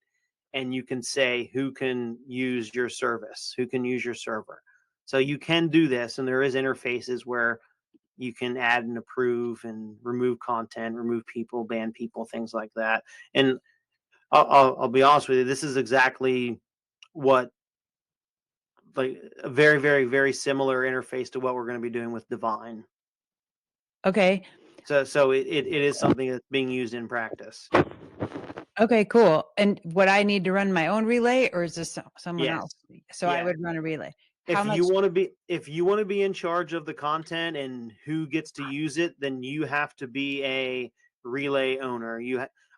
and you can say who can use your service, who can use your server. So you can do this, and there is interfaces where you can add and approve and remove content, remove people, ban people, things like that. And I'll be honest with you, this is exactly what, like, a very, very, very similar interface to what we're going to be doing with Divine. Okay. So it is something that's being used in practice. Okay, cool. And would I need to run my own relay, or is this someone Yes. else? So I Yeah. would run a relay. How If much? you want to be in charge of the content and who gets to use it, then you have to be a relay owner.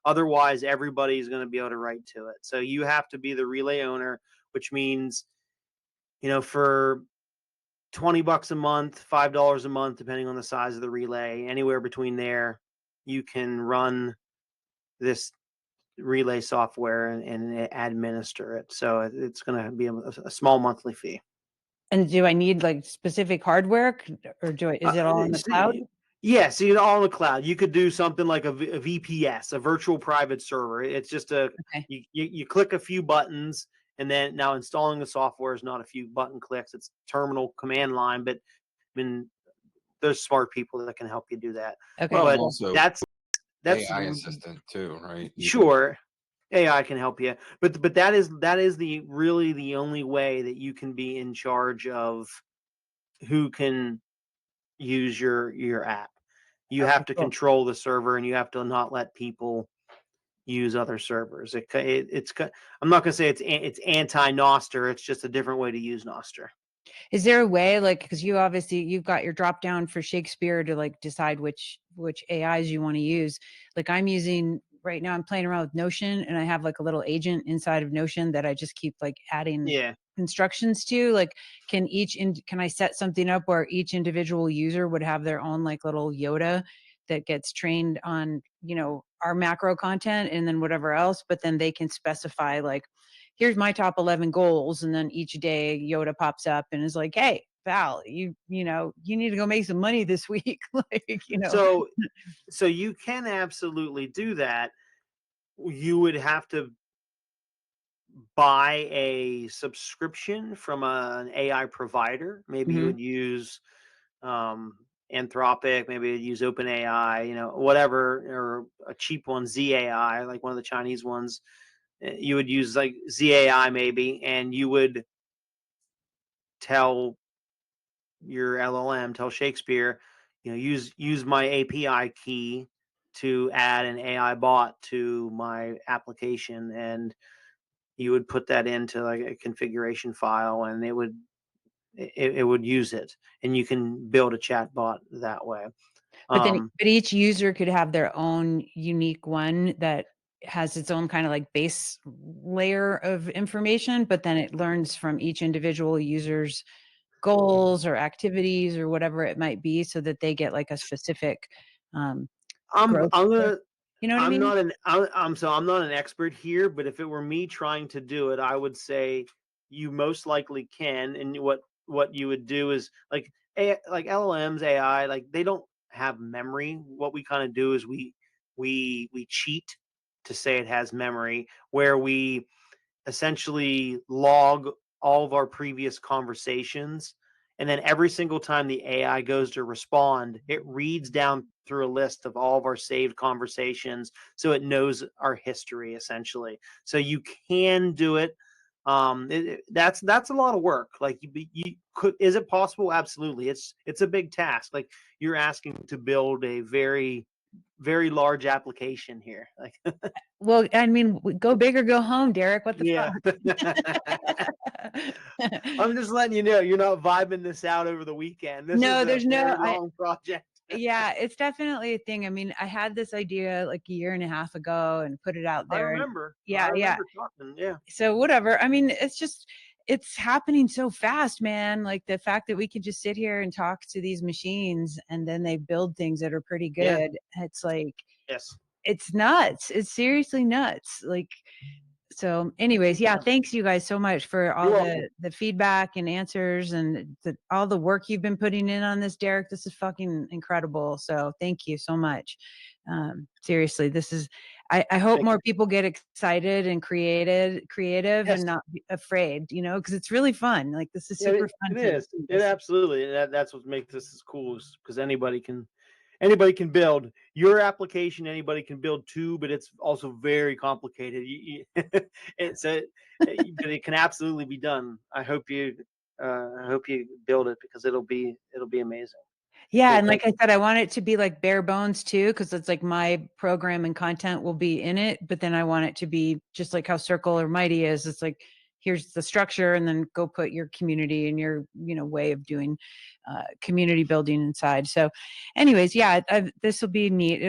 Otherwise everybody's going to be able to write to it. So you have to be the relay owner, which means, for $20 a month, $5 a month, depending on the size of the relay, anywhere between there, you can run this relay software and administer it. So it's going to be a small monthly fee. And do I need like specific hardware, or is it all in the cloud? Yeah, see, all in the cloud. You could do something like a VPS, a virtual private server. It's just Okay. you click a few buttons, and then now installing the software is not a few button clicks. It's terminal command line, but I mean, there's smart people that can help you do that. Okay. Well, But also that's AI assistant too, right? sure. AI can help you, but that is really the only way that you can be in charge of who can use your app. You have to Cool. control the server, and you have to not let people use other servers. I'm not going to say it's anti-Nostr. It's just a different way to use Nostr. Is there a way, like, because you've got your drop down for Shakespeare to like decide which AIs you want to use. Like I'm using right now, I'm playing around with Notion, and I have like a little agent inside of Notion that I just keep like adding instructions to. Like, can I set something up where each individual user would have their own like little Yoda that gets trained on, our macro content and then whatever else, but then they can specify like, here's my top 11 goals. And then each day Yoda pops up and is like, hey, Val, you need to go make some money this week. So you can absolutely do that. You would have to buy a subscription from an AI provider. Maybe you would use Anthropic, maybe you'd use OpenAI, whatever, or a cheap one, ZAI, like one of the Chinese ones. You would use like ZAI maybe, and you would tell your LLM, tell Shakespeare, use my API key to add an AI bot to my application, and you would put that into like a configuration file, and it would use it, and you can build a chat bot that way. But each user could have their own unique one that has its own kind of like base layer of information, but then it learns from each individual user's goals or activities or whatever it might be, so that they get like a specific growth. You know what I mean? I'm not an expert here, but if it were me trying to do it, I would say you most likely can. And what you would do is like LLMs, AI, like they don't have memory. What we kind of do is we cheat to say it has memory, where we essentially log all of our previous conversations, And then every single time the AI goes to respond, it reads down through a list of all of our saved conversations, so it knows our history essentially. So you can do it. That's a lot of work. Like you could, is it possible? Absolutely. It's a big task. Like you're asking to build a very, very large application here. Like, Well, I mean, go big or go home, Derek. What the yeah. fuck? I'm just letting you know, you're not vibing this out over the weekend. This No, is a there's no, very long project. yeah, it's definitely a thing. I mean, I had this idea like a year and a half ago and put it out I there. remember. Yeah, I yeah. remember talking. Yeah. So whatever. I mean, it's happening so fast, man. Like the fact that we could just sit here and talk to these machines and then they build things that are pretty Yeah. good. It's like, Yes. it's nuts. It's seriously nuts. Like, so anyways, yeah, thanks you guys so much for all You're welcome. the feedback and answers and all the work you've been putting in on this, Derek. This is fucking incredible. So thank you so much. Seriously, this is, I hope Thank more people get excited and creative Yes. and not be afraid, you know, because it's really fun. Like this is Yeah, super fun. it is. It absolutely. That's what makes this as cool, because anybody can build your application. Anybody can build too, but it's also very complicated. It's but it can absolutely be done. I hope you build it, because it'll be amazing. Yeah, Cool. and like I said, I want it to be like bare bones too, because it's like my program and content will be in it, but then I want it to be just like how Circle or Mighty is. It's like, here's the structure, and then go put your community and your, you know, way of doing community building inside. So anyways, yeah, this will be neat.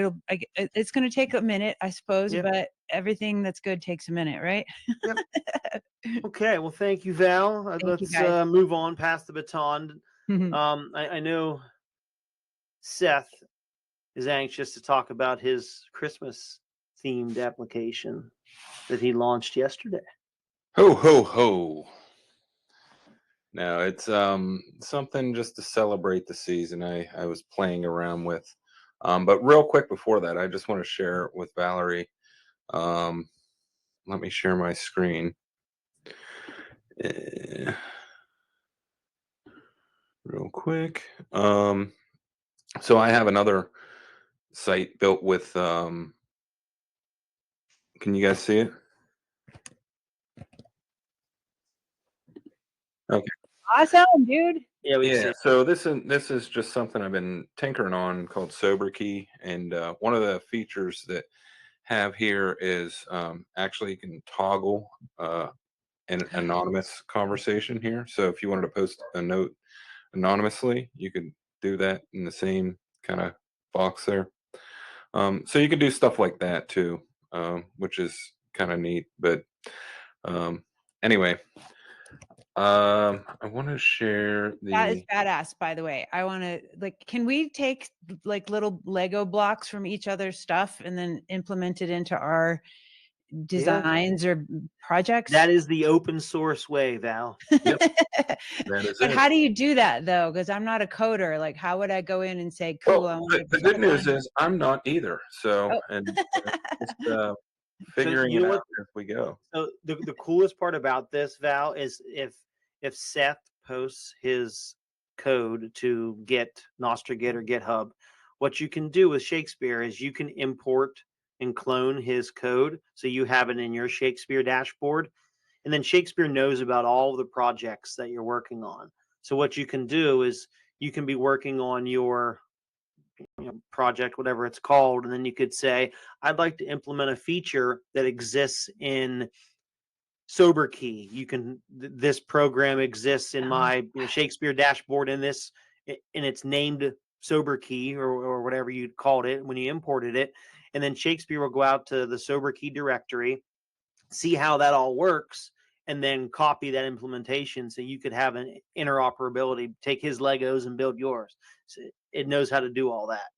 It's going to take a minute, I suppose, Yep. but everything that's good takes a minute, right? Yep. Okay. Well, thank you, Val. Thank you, Let's guys. move on past the baton. I know Seth is anxious to talk about his Christmas themed application that he launched yesterday. Ho ho ho. No, it's something just to celebrate the season I was playing around with. But real quick before that, I just want to share with Valerie. Let me share my screen. Real quick. So I have another site built with can you guys see it? Okay. Awesome, dude. Yeah, we can see. So this is just something I've been tinkering on called Sober Key, and one of the features that have here is actually you can toggle an anonymous conversation here. So if you wanted to post a note anonymously, you could do that in the same kind of box there. So you can do stuff like that too, which is kind of neat. But anyway, I want to share That is the. badass, by the way. I want to like, can we take like little Lego blocks from each other's stuff and then implement it into our designs or projects? That is the open source way, Val. Yep, that is But it. how do you do that though? Because I'm not a coder. Like, how would I go in and say, cool, I Well, want the to good news is I'm not either. So, Oh. and just So figuring you it know out what? as we go. So the coolest part about this, Val, is if Seth posts his code to Git, Nostr Git, or GitHub, what you can do with Shakespeare is you can import and clone his code, so you have it in your Shakespeare dashboard, and then Shakespeare knows about all the projects that you're working on. So what you can do is you can be working on your project, whatever it's called, and then you could say, I'd like to implement a feature that exists in Sober Key. You can this program exists in my Shakespeare dashboard in this, and it's named Sober Key, or whatever you called it when you imported it, and then Shakespeare will go out to the Sober Key directory, see how that all works, and then copy that implementation, so you could have an interoperability, take his Legos and build yours. So it knows how to do all that.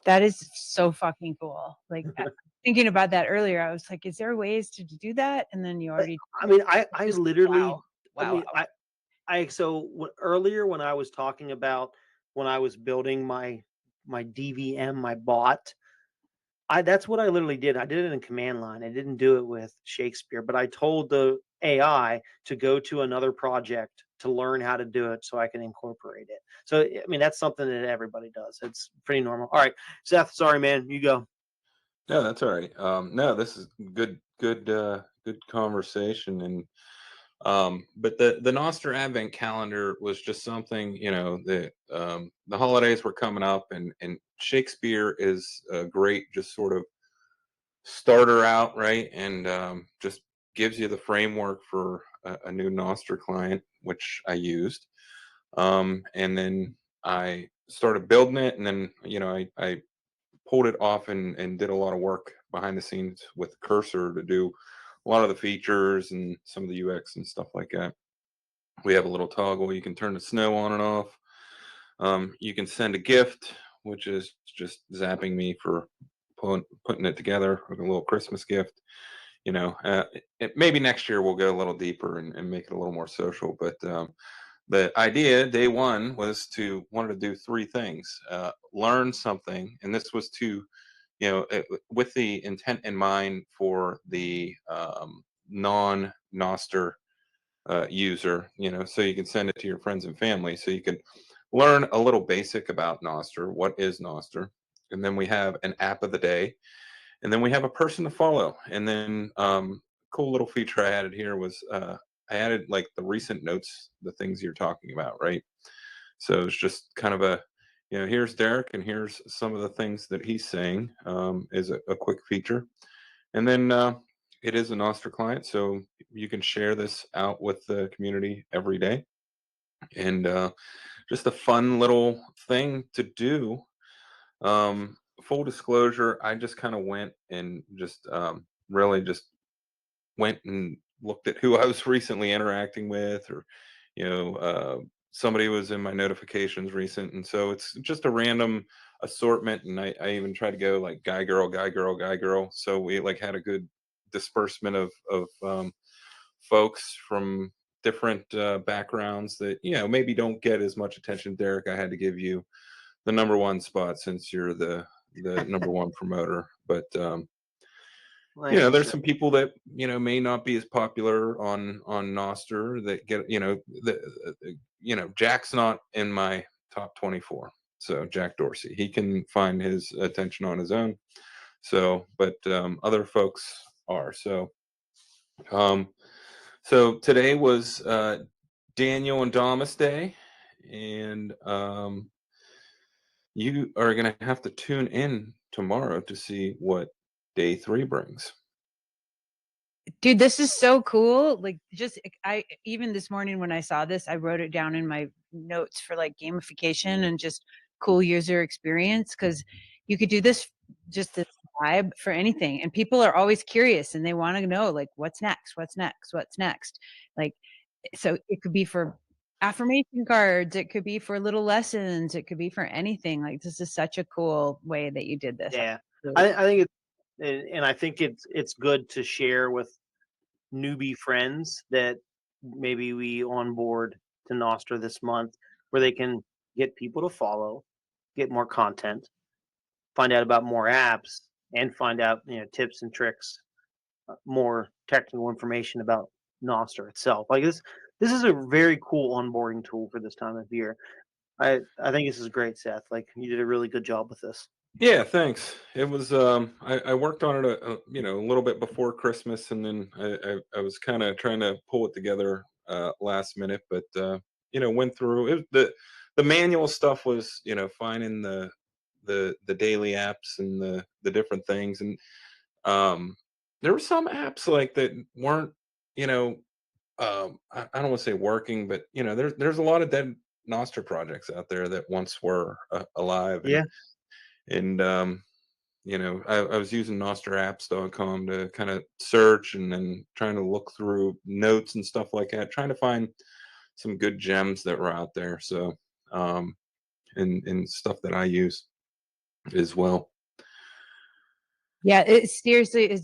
That is so fucking cool. Like thinking about that earlier, I was like, is there ways to do that? And then you already. I mean, I literally, Wow. earlier when I was talking about when I was building my DVM, my bot, That's what I literally did. I did it in command line. I didn't do it with Shakespeare, but I told the AI to go to another project to learn how to do it so I can incorporate it. So, I mean, that's something that everybody does. It's pretty normal. All right, Seth, sorry, man, you go. No, that's all right. No, this is good conversation, and but the Nostr Advent calendar was just something, that the holidays were coming up, and Shakespeare is a great just sort of starter out, right, and just gives you the framework for a new Nostr client, which I used, and then I started building it, and then I pulled it off and did a lot of work behind the scenes with Cursor to do a lot of the features and some of the UX and stuff like that. We have a little toggle. You can turn the snow on and off. You can send a gift, which is just zapping me for putting it together with a little Christmas gift. Maybe next year we'll go a little deeper and make it a little more social. But the idea day one was wanted to do three things: learn something, and this was to with the intent in mind for the non-Noster user, so you can send it to your friends and family, so you can learn a little basic about Nostr. What is Nostr? And then we have an app of the day, and then we have a person to follow. And then cool little feature I added here was I added like the recent notes, the things you're talking about, right? So it's just kind of here's Derek, and here's some of the things that he's saying, is a quick feature. And then it is a Nostr client, so you can share this out with the community every day. And just a fun little thing to do. Full disclosure, I just kind of went and just really just went and looked at who I was recently interacting with, or somebody was in my notifications recent, and so it's just a random assortment. And I even tried to go like guy girl, guy girl, guy girl, so we like had a good disbursement of folks from different backgrounds that maybe don't get as much attention. Derek, I had to give you the number one spot since you're the number one promoter, but there's some people that may not be as popular on Nostr that get Jack's not in my top 24. So Jack Dorsey, he can find his attention on his own. So, but other folks are. So today was Daniel and Damas Day, and you are going to have to tune in tomorrow to see what day 3 brings. Dude, this is so cool. Like, I even this morning when I saw this, I wrote it down in my notes for like gamification and just cool user experience, because you could do this just this vibe for anything, and people are always curious and they want to know like what's next, like, so it could be for affirmation cards, it could be for little lessons, it could be for anything. Like, this is such a cool way that you did this. Yeah, I think and I think it's good to share with newbie friends that maybe we onboard to Nostr this month, where they can get people to follow, get more content, find out about more apps, and find out tips and tricks, more technical information about Nostr itself. Like this is a very cool onboarding tool for this time of year. I think this is great, Seth. Like, you did a really good job with this. Yeah, thanks. It was I worked on it a little bit before Christmas, and then I was kind of trying to pull it together last minute, but went through it. The manual stuff was finding the daily apps and the different things, and there were some apps like that weren't I don't want to say working, but there's a lot of dead Nostr projects out there that once were alive. Yeah. And I was using nostrapps.com to kind of search, and then trying to look through notes and stuff like that, trying to find some good gems that were out there. So and stuff that I use as well. Yeah, it's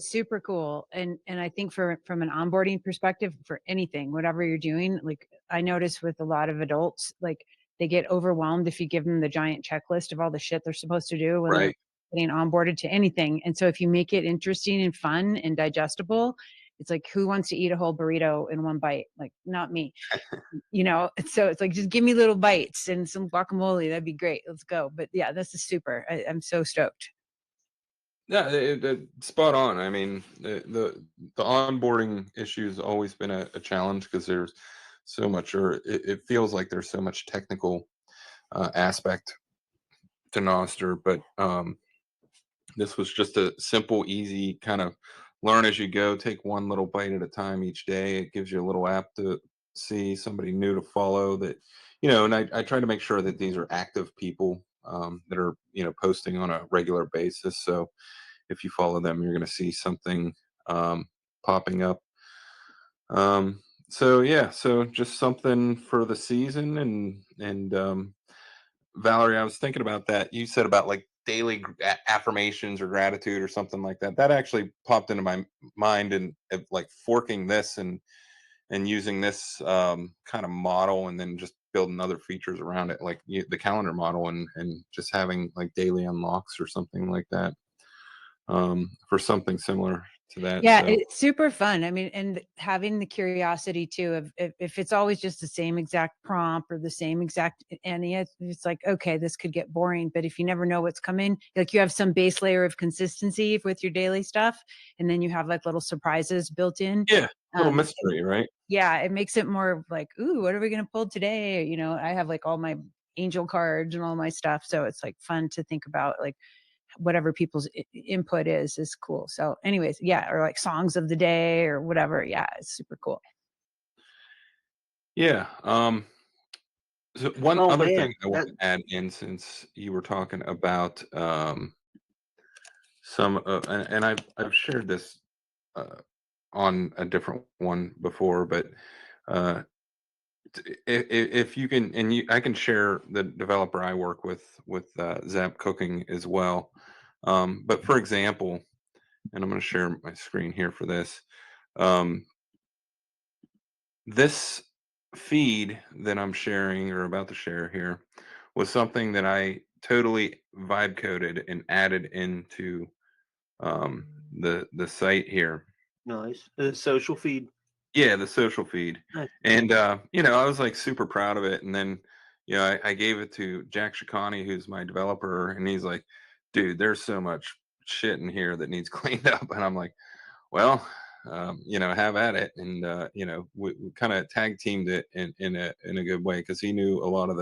super cool. And I think from an onboarding perspective, for anything, whatever you're doing, like I notice with a lot of adults, like they get overwhelmed if you give them the giant checklist of all the shit they're supposed to do when Right. getting onboarded to anything. And so if you make it interesting and fun and digestible, it's like, who wants to eat a whole burrito in one bite? Like, not me, you know? So it's like, just give me little bites and some guacamole. That'd be great. Let's go. But yeah, this is super. I'm so stoked. Yeah, spot on. I mean, the onboarding issue has always been a challenge because there's so much, or it feels like there's so much technical aspect to Nostr, but this was just a simple, easy kind of learn as you go. Take one little bite at a time each day. It gives you a little app to see, somebody new to follow that, and I try to make sure that these are active people that are, posting on a regular basis. So if you follow them, you're going to see something popping up. So yeah, so just something for the season, and Valerie, I was thinking about that. You said about like daily affirmations or gratitude or something like that. That actually popped into my mind, and like forking this and using this kind of model, and then just building other features around it, like the calendar model, and just having like daily unlocks or something like that, for something similar to that. Yeah, So it's super fun. I mean, and having the curiosity too of if it's always just the same exact prompt or the same exact, and it's like, okay, this could get boring. But if you never know what's coming, like you have some base layer of consistency with your daily stuff, and then you have like little surprises built in. yeah, little Um, mystery, right? yeah, it makes it more like, ooh, what are we gonna pull today? You know, I have like all my angel cards and all my stuff, so it's like fun to think about, like whatever people's input is cool. So anyways, yeah, or like songs of the day or whatever. Yeah, it's super cool. Yeah. So one Oh other man, thing I want to add in, since you were talking about some and I've shared this uh, on a different one before, but uh, if you can, and I can share the developer I work with Zap Cooking as well. But for example, and I'm going to share my screen here for this. Um, this feed that I'm sharing, or about to share here, was something that I totally vibe coded and added into the site here. nice. Social feed. Yeah, the social feed. Nice. And I was like super proud of it. And then, I gave it to Jack Shikani, who's my developer, and he's like, dude, there's so much shit in here that needs cleaned up. And I'm like, well, have at it. And we kind of tag teamed it in a good way, because he knew a lot of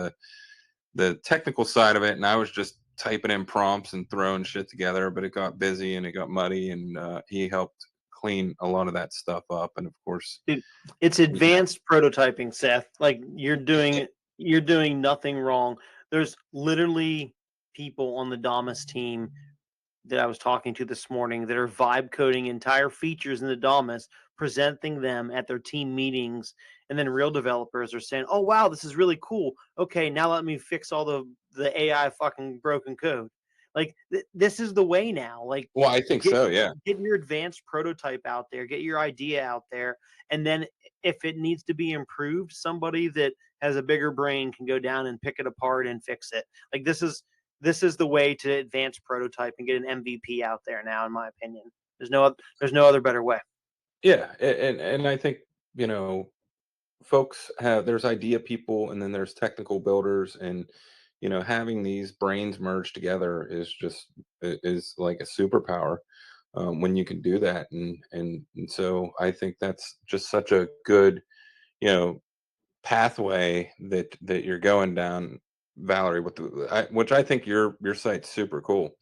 the technical side of it, and I was just typing in prompts and throwing shit together. But it got busy and it got muddy, and he helped clean a lot of that stuff up. And of course, Dude, it's you know, advanced prototyping, Seth. Like you're doing nothing wrong. There's literally people on the Damas team that I was talking to this morning that are vibe coding entire features in the Damas, presenting them at their team meetings, and then real developers are saying, "Oh wow, this is really cool. Okay, now let me fix all the AI fucking broken code." Like this is the way now. Like well, I think get so. Yeah. get your advanced prototype out there, get your idea out there, and then if it needs to be improved, somebody that has a bigger brain can go down and pick it apart and fix it. Like this is the way to advance prototype and get an MVP out there now, in my opinion. There's no other better way. Yeah. And I think, folks there's idea people, and then there's technical builders, and having these brains merge together is like a superpower, when you can do that. And so I think that's just such a good, you know pathway that you're going down, Valerie, which I think your site's super cool.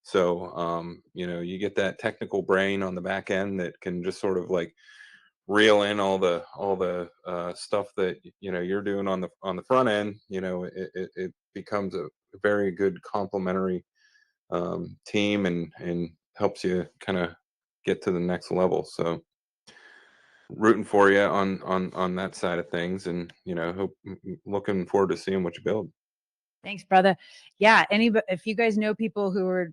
So you get that technical brain on the back end that can just sort of like reel in all the stuff that you're doing on the front end. It becomes a very good complementary team, and helps you kind of get to the next level. So rooting for you on that side of things, and looking forward to seeing what you build. Thanks, brother. Yeah, if you guys know people who are,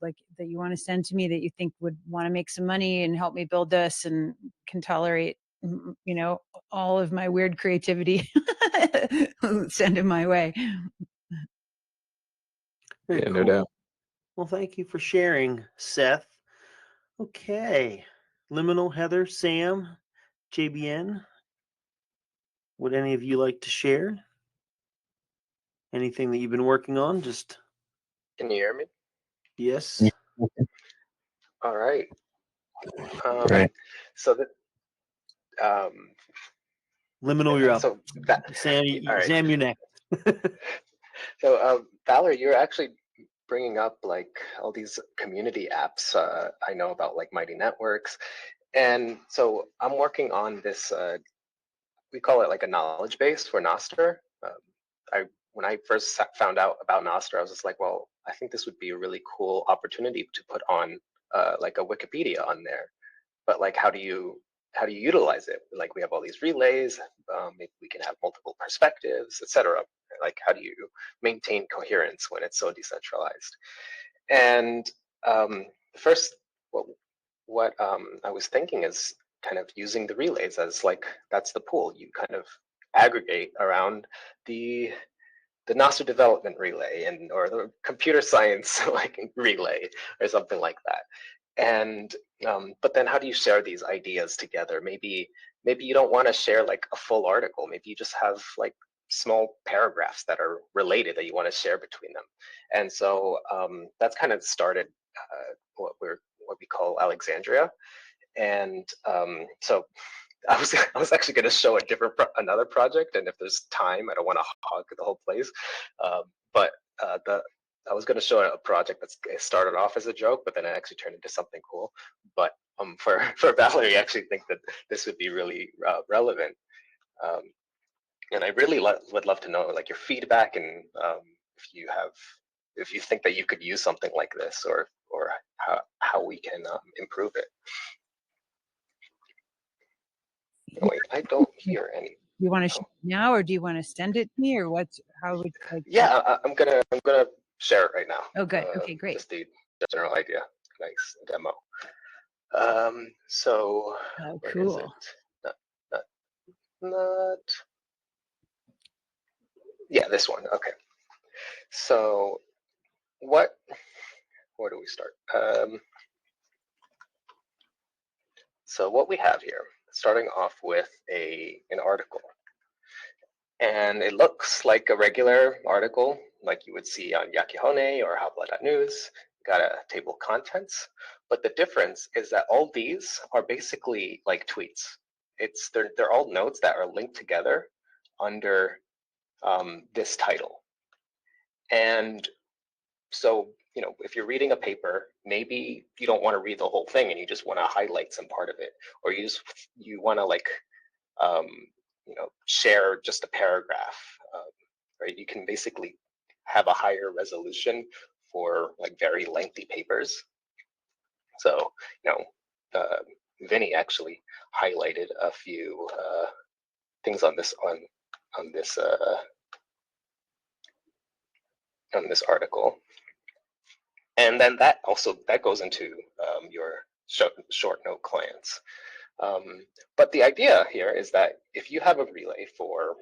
like that you want to send to me that you think would want to make some money and help me build this and can tolerate, all of my weird creativity, send it my way. Very Yeah, no cool. doubt. Well, thank you for sharing, Seth. Okay. Liminal, Heather, Sam, JBN. Would any of you like to share? Anything that you've been working on? Just Can you hear me? yes. All right. Right. So that Liminal, you're up. so that Sam, all right. Sam, you're next. So Valerie, you're actually bringing up like all these community apps. I know about like Mighty Networks, and so I'm working on this. We call it like a knowledge base for Nostr. When I first found out about Nostr, I was just like, well, I think this would be a really cool opportunity to put on like a Wikipedia on there. But like, how do you utilize it? Like, we have all these relays. Maybe we can have multiple perspectives, etc. Like, how do you maintain coherence when it's so decentralized? And first, what I was thinking is kind of using the relays as like, that's the pool. You kind of aggregate around the Nostr development relay or the computer science like relay or something like that. And but then how do you share these ideas together? Maybe you don't want to share like a full article. Maybe you just have like small paragraphs that are related that you want to share between them. And so that's kind of started what we call Alexandria. And so I was actually going to show another project, and if there's time, I don't want to hog the whole place. But I was going to show a project that started off as a joke, but then it actually turned into something cool. But for Valerie, I actually think that this would be really relevant, and I really would love to know like your feedback, and if you think that you could use something like this, or how we can improve it. Oh, wait, I don't hear any. You want to share now, or do you want to send it to me, or how would like? Yeah, I'm gonna share it right now. Oh, good. Okay, great. Just the general idea. Nice demo. So where is Cool. it? Not. Yeah, this one. Okay. So where do we start? So what we have here, starting off with an article. And it looks like a regular article, like you would see on Yakihone or Habla.news. Got a table of contents, but the difference is that all these are basically like tweets. They're all nodes that are linked together under this title. And so, you know, if you're reading a paper, maybe you don't want to read the whole thing and you just want to highlight some part of it, or you want to like you know, share just a paragraph, right? You can basically have a higher resolution for like very lengthy papers. So, you know, Vinny actually highlighted a few things on this article, and then that goes into your short note clients. But the idea here is that if you have a relay for,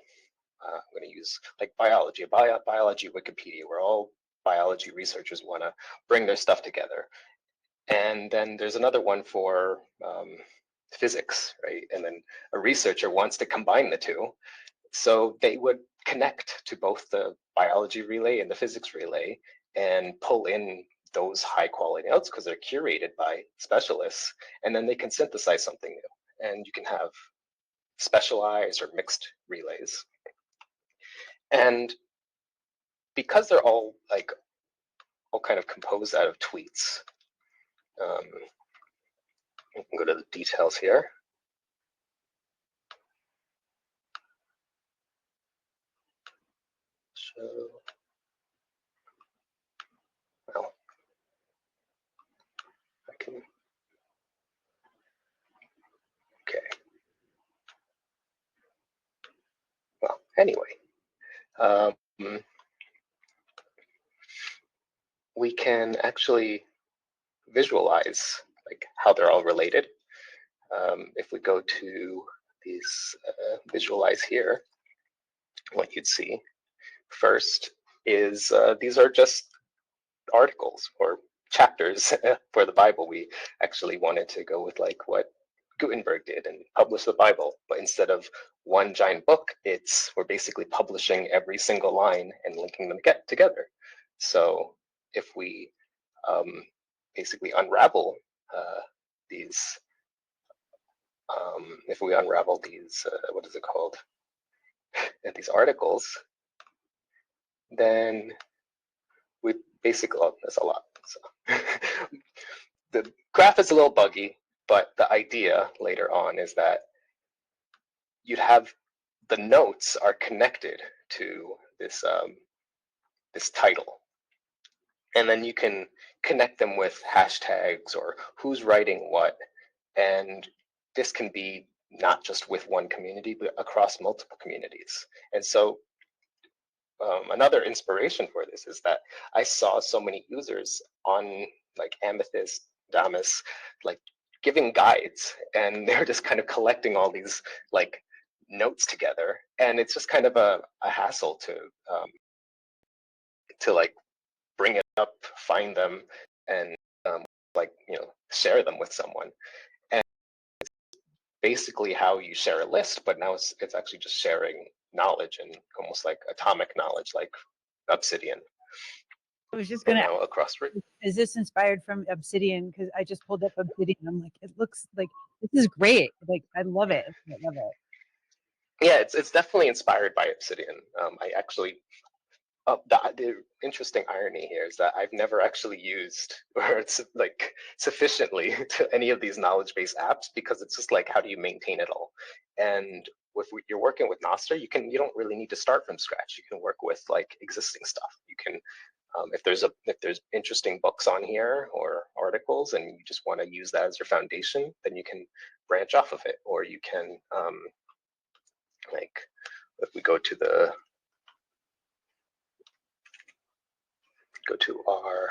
I'm going to use like biology, biology Wikipedia, where all biology researchers want to bring their stuff together. And then there's another one for physics, right? And then a researcher wants to combine the two. So they would connect to both the biology relay and the physics relay and pull in those high quality notes because they're curated by specialists, and then they can synthesize something new. And you can have specialized or mixed relays. And because they're all kind of composed out of tweets, we can go to the details here. So, well, I can, okay. Well, anyway, we can actually visualize like how they're all related. If we go to these visualize here, what you'd see first is these are just articles or chapters for the Bible. We actually wanted to go with like what Gutenberg did and publish the Bible, but instead of one giant book, we're basically publishing every single line and linking them together. So if we basically unravel these, what is it called? These articles, then we basically, oh, that's a lot. So the graph is a little buggy, but the idea later on is that you'd have the notes are connected to this this title, and then you can connect them with hashtags or who's writing what, and this can be not just with one community but across multiple communities. And so another inspiration for this is that I saw so many users on like Amethyst, Damus, like giving guides, and they're just kind of collecting all these like notes together, and it's just kind of a hassle to like bring it up, find them, and like, you know, share them with someone. And it's basically how you share a list, but now it's actually just sharing knowledge, and almost like atomic knowledge, like Obsidian. I was just gonna. Across. Is this inspired from Obsidian? Because I just pulled up Obsidian. I'm like, it looks like this is great. Like, I love it. I love it. Yeah, it's definitely inspired by Obsidian. I actually, the interesting irony here is that I've never actually used or it's like sufficiently to any of these knowledge-based apps, because it's just like, how do you maintain it all? And if you're working with Nostr, you don't really need to start from scratch. You can work with like existing stuff. You can, if there's interesting books on here or articles, and you just want to use that as your foundation, then you can branch off of it, or you can like, if we go to our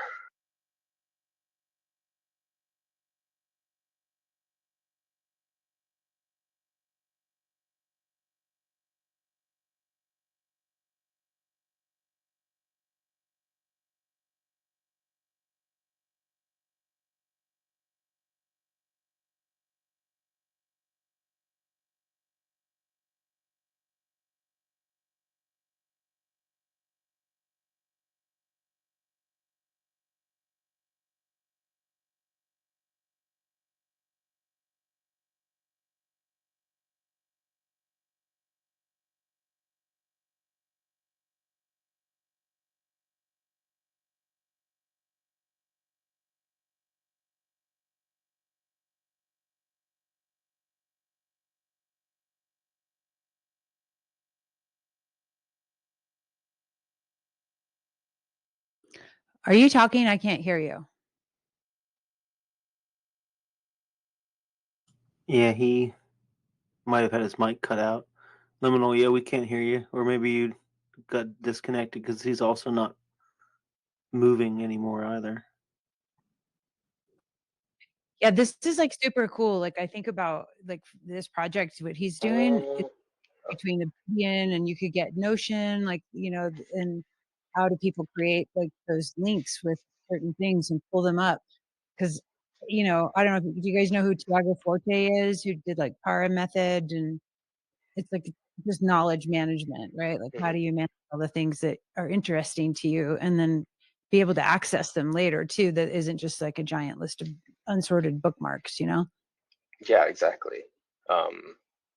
Are you talking? I can't hear you. Yeah, he might have had his mic cut out. Liminal, yeah, we can't hear you. Or maybe you got disconnected because he's also not moving anymore either. Yeah, this is like super cool. Like, I think about like this project, what he's doing between Obsidian, and you could get Notion, like, you know, and how do people create like those links with certain things and pull them up? Because, you know, I don't know, do you guys know who Tiago Forte is, who did like Para Method? And it's like just knowledge management, right? Like, how do you manage all the things that are interesting to you and then be able to access them later too, that isn't just like a giant list of unsorted bookmarks, you know? Yeah, exactly.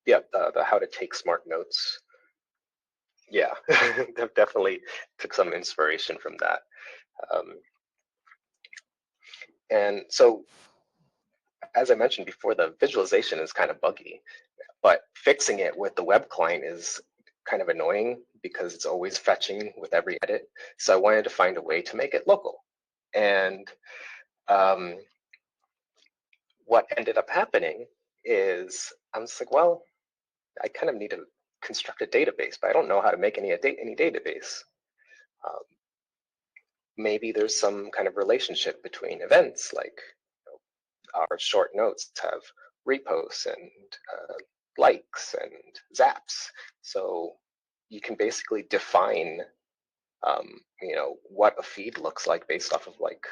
Yeah, the how to take smart notes. Yeah, definitely took some inspiration from that. And so, as I mentioned before, the visualization is kind of buggy, but fixing it with the web client is kind of annoying because it's always fetching with every edit. So I wanted to find a way to make it local. And what ended up happening is I was like, well, I kind of need to construct a database, but I don't know how to make any database. Maybe there's some kind of relationship between events, like, you know, our short notes have reposts and likes and zaps. So you can basically define you know, what a feed looks like based off of like,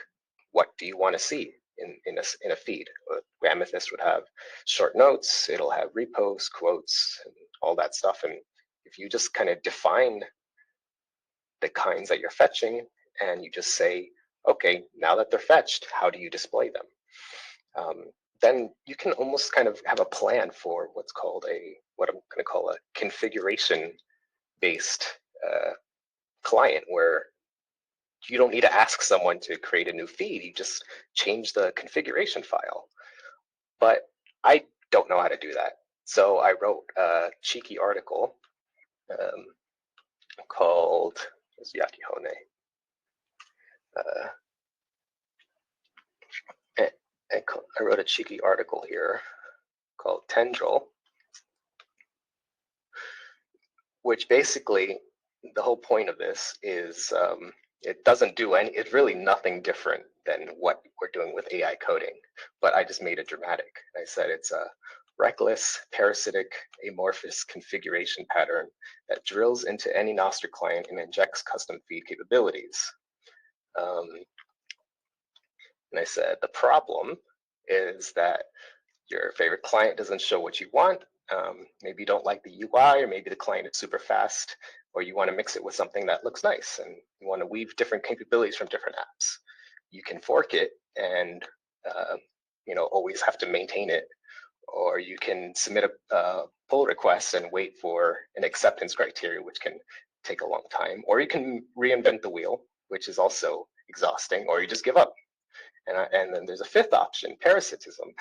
what do you want to see in a feed? Amethyst would have short notes, it'll have reposts, quotes, and all that stuff. And if you just kind of define the kinds that you're fetching, and you just say, okay, now that they're fetched, how do you display them? Then you can almost kind of have a plan for what's called what I'm going to call a configuration-based client, where you don't need to ask someone to create a new feed. You just change the configuration file. But I don't know how to do that. So I wrote a cheeky article called Yakihone. I wrote a cheeky article here called Tendril, which basically, the whole point of this is it doesn't do it's really nothing different than what we're doing with AI coding, but I just made it dramatic. I said it's a reckless, parasitic, amorphous configuration pattern that drills into any Nostr client and injects custom feed capabilities. And I said, the problem is that your favorite client doesn't show what you want. Maybe you don't like the UI, or maybe the client is super fast, or you want to mix it with something that looks nice, and you want to weave different capabilities from different apps. You can fork it and you know, always have to maintain it, or you can submit a pull request and wait for an acceptance criteria, which can take a long time, or you can reinvent the wheel, which is also exhausting, or you just give up. And then there's a fifth option, parasitism,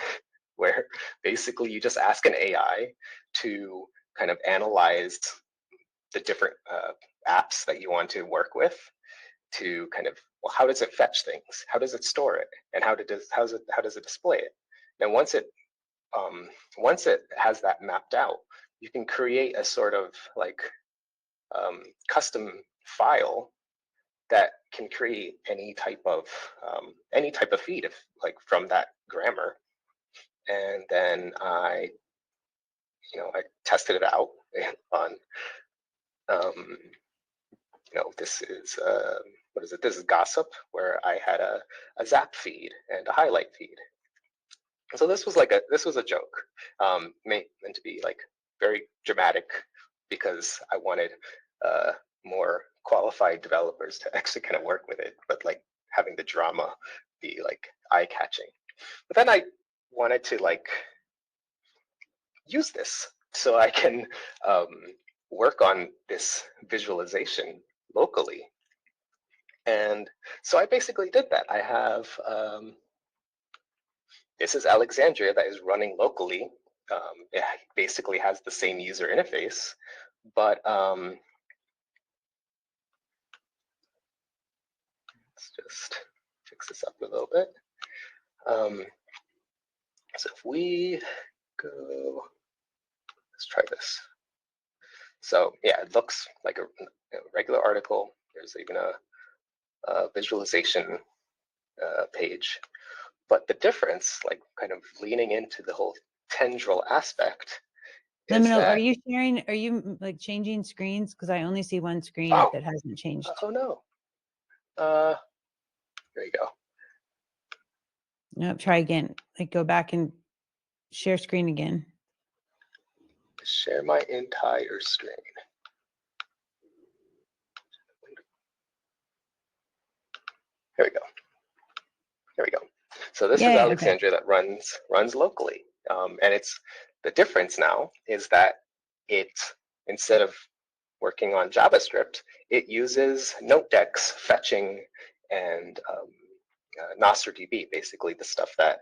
where basically you just ask an AI to kind of analyze the different apps that you want to work with, to kind of, well, how does it fetch things? How does it store it? And how does it display it? And once it has that mapped out, you can create a sort of like custom file that can create any type of feed, if like from that grammar. And then I tested it out on this is what is it? This is Gossip, where I had a zap feed and a highlight feed. So this was a joke, meant to be like very dramatic, because I wanted more qualified developers to actually kind of work with it, but like having the drama be like eye-catching. But then I wanted to like use this so I can work on this visualization locally. And so I basically did that. I have this is Alexandria that is running locally. It basically has the same user interface, but let's just fix this up a little bit. So if we go, let's try this. So yeah, it looks like a regular article. There's even a visualization page. But the difference, like kind of leaning into the whole tendril aspect, is Liminal, that, are you sharing, are you like changing screens? Because I only see one screen that hasn't changed. Oh no. There you go. No, try again. Like go back and share screen again. Share my entire screen. There we go. There we go. So this is Alexandria that runs locally, and it's the difference now is that it, instead of working on JavaScript, it uses NoteDex fetching and NostrDB, basically the stuff that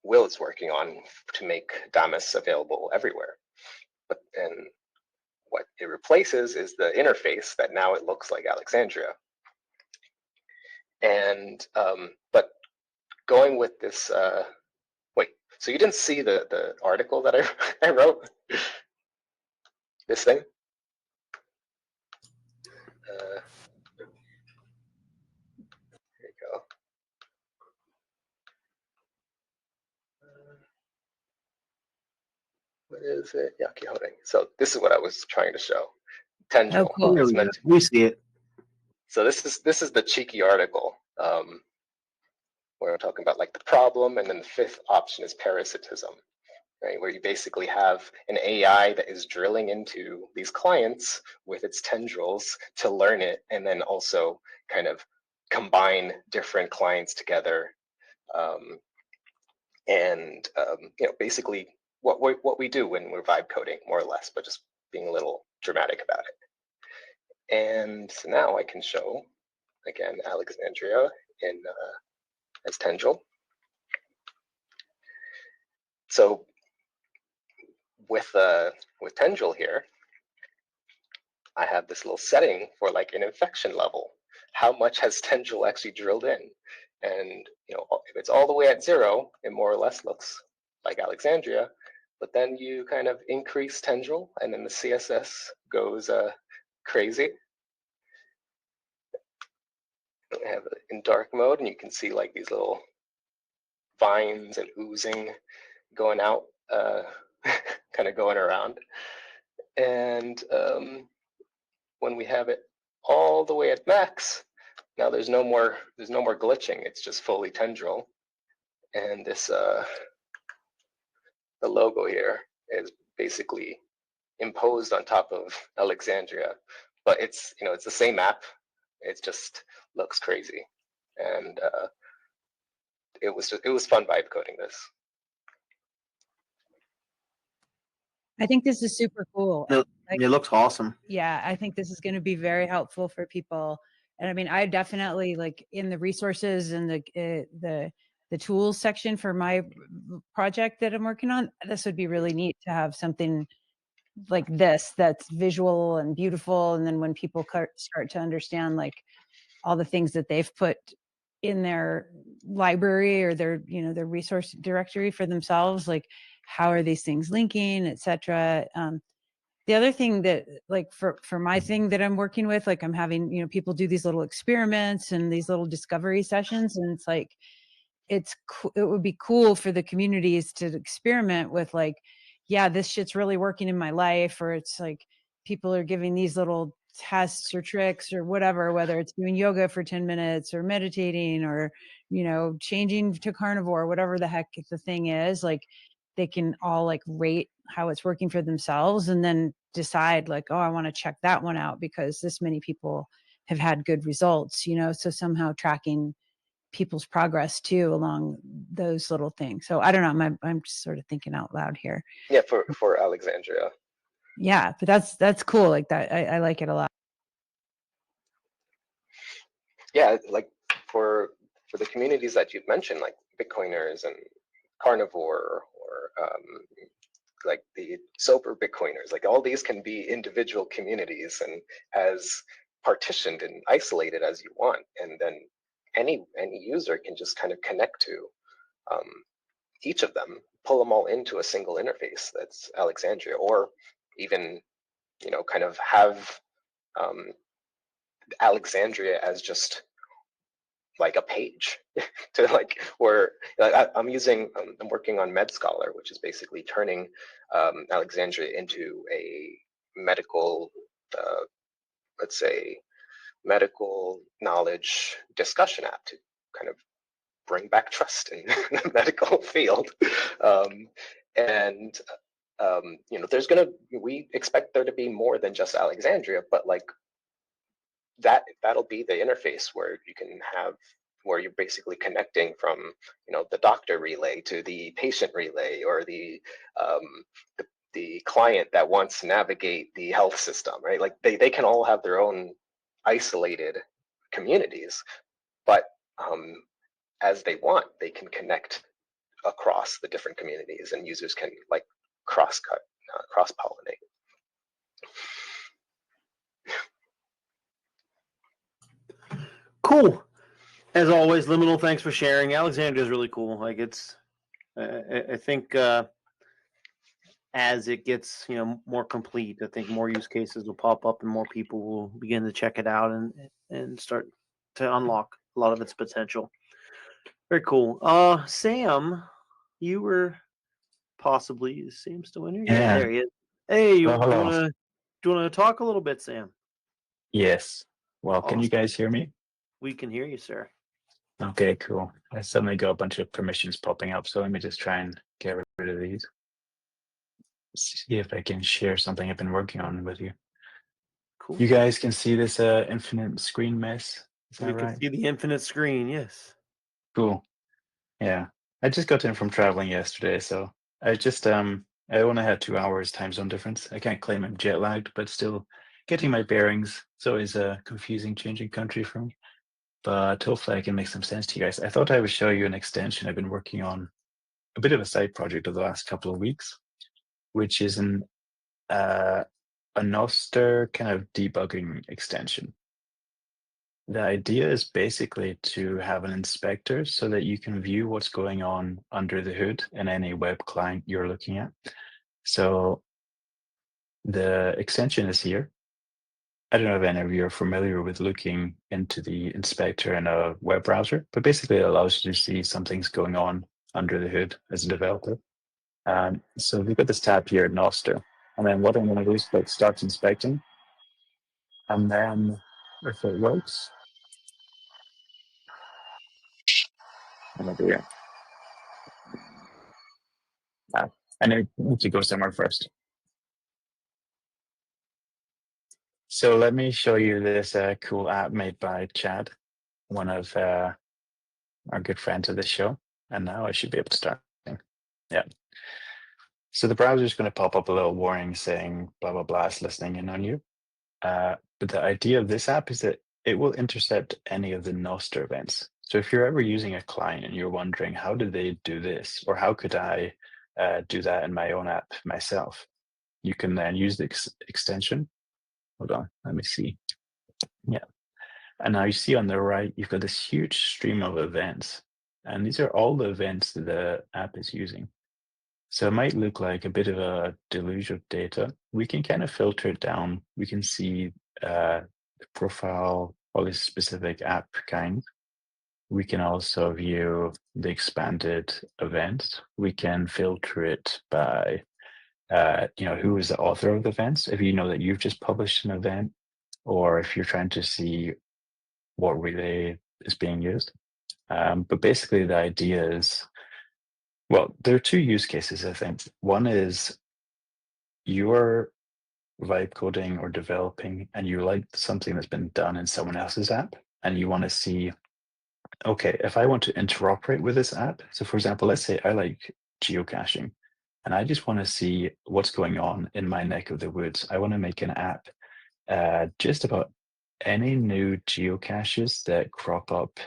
Will is working on to make Damus available everywhere. And what it replaces is the interface that now it looks like Alexandria. And but going with this, wait, so you didn't see the article that I wrote? This thing? Here you go. What is it? Yakihone. So this is what I was trying to show. Tendril. cool. There It's we go. meant to. We see it. So this is the cheeky article where we're talking about like the problem, and then the fifth option is parasitism, right? Where you basically have an AI that is drilling into these clients with its tendrils to learn it, and then also kind of combine different clients together, and basically what we do when we're vibe coding, more or less, but just being a little dramatic about it. And now I can show again Alexandria in as tendril. So with tendril here, I have this little setting for like an infection level. How much has tendril actually drilled in? And if it's all the way at 0, it more or less looks like Alexandria. But then you kind of increase tendril, and then the CSS goes crazy. I have it in dark mode, and you can see like these little vines and oozing going out, kind of going around. And when we have it all the way at max, now there's no more glitching. It's just fully tendril, and this the logo here is basically imposed on top of Alexandria, but it's it's the same app. It just looks crazy, and it was fun vibe coding this. I think this is super cool. It looks awesome. Yeah, I think this is going to be very helpful for people. And I mean, I definitely like in the resources and the tools section for my project that I'm working on, this would be really neat to have something like this that's visual and beautiful. And then when people start to understand like all the things that they've put in their library or their their resource directory for themselves, like how are these things linking, etc. The other thing that like for my thing that I'm working with, like I'm having people do these little experiments and these little discovery sessions, and it's like it would be cool for the communities to experiment with like, yeah, this shit's really working in my life, or it's like people are giving these little tests or tricks or whatever, whether it's doing yoga for 10 minutes or meditating or changing to carnivore, whatever the heck the thing is, like they can all like rate how it's working for themselves and then decide like, oh, I want to check that one out because this many people have had good results, so somehow tracking people's progress too along those little things. So I don't know, I'm just sort of thinking out loud here. Yeah, for Alexandria. Yeah, but that's cool. Like that, I like it a lot. Yeah, like for the communities that you've mentioned, like Bitcoiners and carnivore, or like the sober Bitcoiners, like all these can be individual communities and as partitioned and isolated as you want, and then any user can just kind of connect to each of them, pull them all into a single interface that's Alexandria, or even kind of have Alexandria as just like a page to like where I'm working on MedScholar, which is basically turning Alexandria into a medical, let's say, medical knowledge discussion app to kind of bring back trust in the medical field. And we expect there to be more than just Alexandria, but like that'll be the interface where you're basically connecting from the doctor relay to the patient relay, or the client that wants to navigate the health system, right? Like they can all have their own isolated communities, but as they want, they can connect across the different communities, and users can like cross pollinate. Cool. As always, Liminal, thanks for sharing. Alexandria is really cool. Like it's, I think as it gets more complete, I think more use cases will pop up and more people will begin to check it out and start to unlock a lot of its potential. Very cool. Sam, you were possibly Sam still in here? Yeah, there he is. Hey, you want to Do you want to talk a little bit, Sam? Yes. Well, can you Awesome. guys hear me? We can hear you, sir. Okay, cool. I suddenly got a bunch of permissions popping up, so let me just try and get rid of these. See if I can share something I've been working on with you. Cool. You guys can see this infinite screen mess. Is that We right? can see the infinite screen. Yes. Cool. Yeah. I just got in from traveling yesterday, so I just I only had 2 hours time zone difference. I can't claim I'm jet lagged, but still getting my bearings. It's always confusing changing country for me. But hopefully I can make some sense to you guys. I thought I would show you an extension I've been working on, a bit of a side project of the last couple of weeks, which is a Nostr kind of debugging extension. The idea is basically to have an inspector so that you can view what's going on under the hood in any web client you're looking at. So the extension is here. I don't know if any of you are familiar with looking into the inspector in a web browser, but basically it allows you to see something's going on under the hood as a developer. So we've got this tab here at Nostr. And then what I'm going to do is click Start Inspecting. And then if it works, I'm going to do it. I need to go somewhere first. So let me show you this cool app made by Chad, one of our good friends of the show. And now I should be able to start. Yeah. So the browser is going to pop up a little warning saying blah, blah, blah, it's listening in on you. But the idea of this app is that it will intercept any of the Nostr events. So if you're ever using a client and you're wondering, how do they do this? Or how could I do that in my own app myself? You can then use the extension. Hold on, let me see. Yeah. And now you see on the right, you've got this huge stream of events. And these are all the events that the app is using. So it might look like a bit of a deluge of data. We can kind of filter it down. We can see the profile of this specific app kind. We can also view the expanded events. We can filter it by, who is the author of the events. If you know that you've just published an event, or if you're trying to see what relay is being used. But basically the idea is, well, there are two use cases, I think. One is you're vibe coding or developing and you like something that's been done in someone else's app and you want to see, okay, if I want to interoperate with this app, so for example, let's say I like geocaching and I just want to see what's going on in my neck of the woods. I want to make an app just about any new geocaches that crop up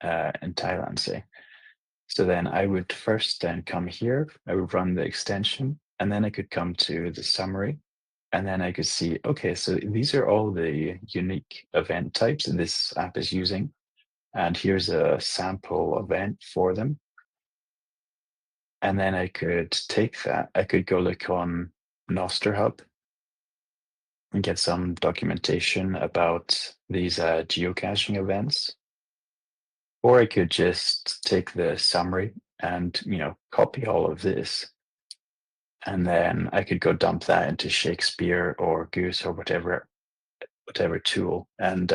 in Thailand, say. So then I would first then come here, I would run the extension, and then I could come to the summary, and then I could see, okay, so these are all the unique event types that this app is using. And here's a sample event for them. And then I could take that, I could go look on Nostr Hub and get some documentation about these geocaching events. Or I could just take the summary and, copy all of this. And then I could go dump that into Shakespeare or Goose or whatever tool and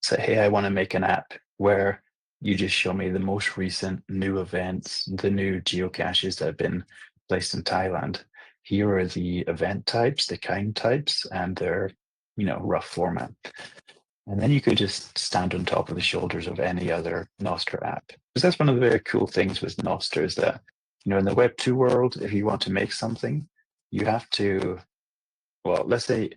say, hey, I want to make an app where you just show me the most recent new events, the new geocaches that have been placed in Thailand. Here are the event types, the kind types, and their, rough format. And then you could just stand on top of the shoulders of any other Nostr app. Because that's one of the very cool things with Nostr is that, in the Web 2 world, if you want to make something, you have to, well, let's say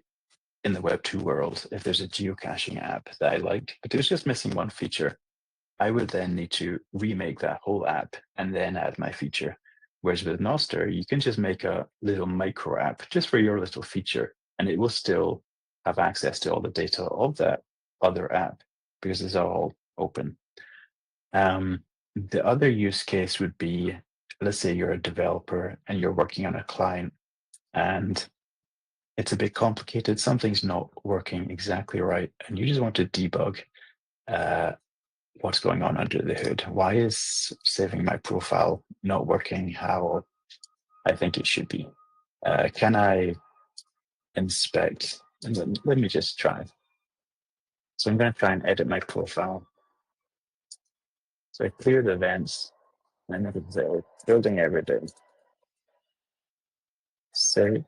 in the Web 2 world, if there's a geocaching app that I liked, but it was just missing one feature, I would then need to remake that whole app and then add my feature. Whereas with Nostr, you can just make a little micro app just for your little feature, and it will still have access to all the data of that other app because it's all open. The other use case would be, let's say you're a developer and you're working on a client and it's a bit complicated. Something's not working exactly right. And you just want to debug what's going on under the hood. Why is saving my profile not working how I think it should be? Can I inspect. And let me just try. So I'm going to try and edit my profile. So I clear the events, and I can say building every day. Save.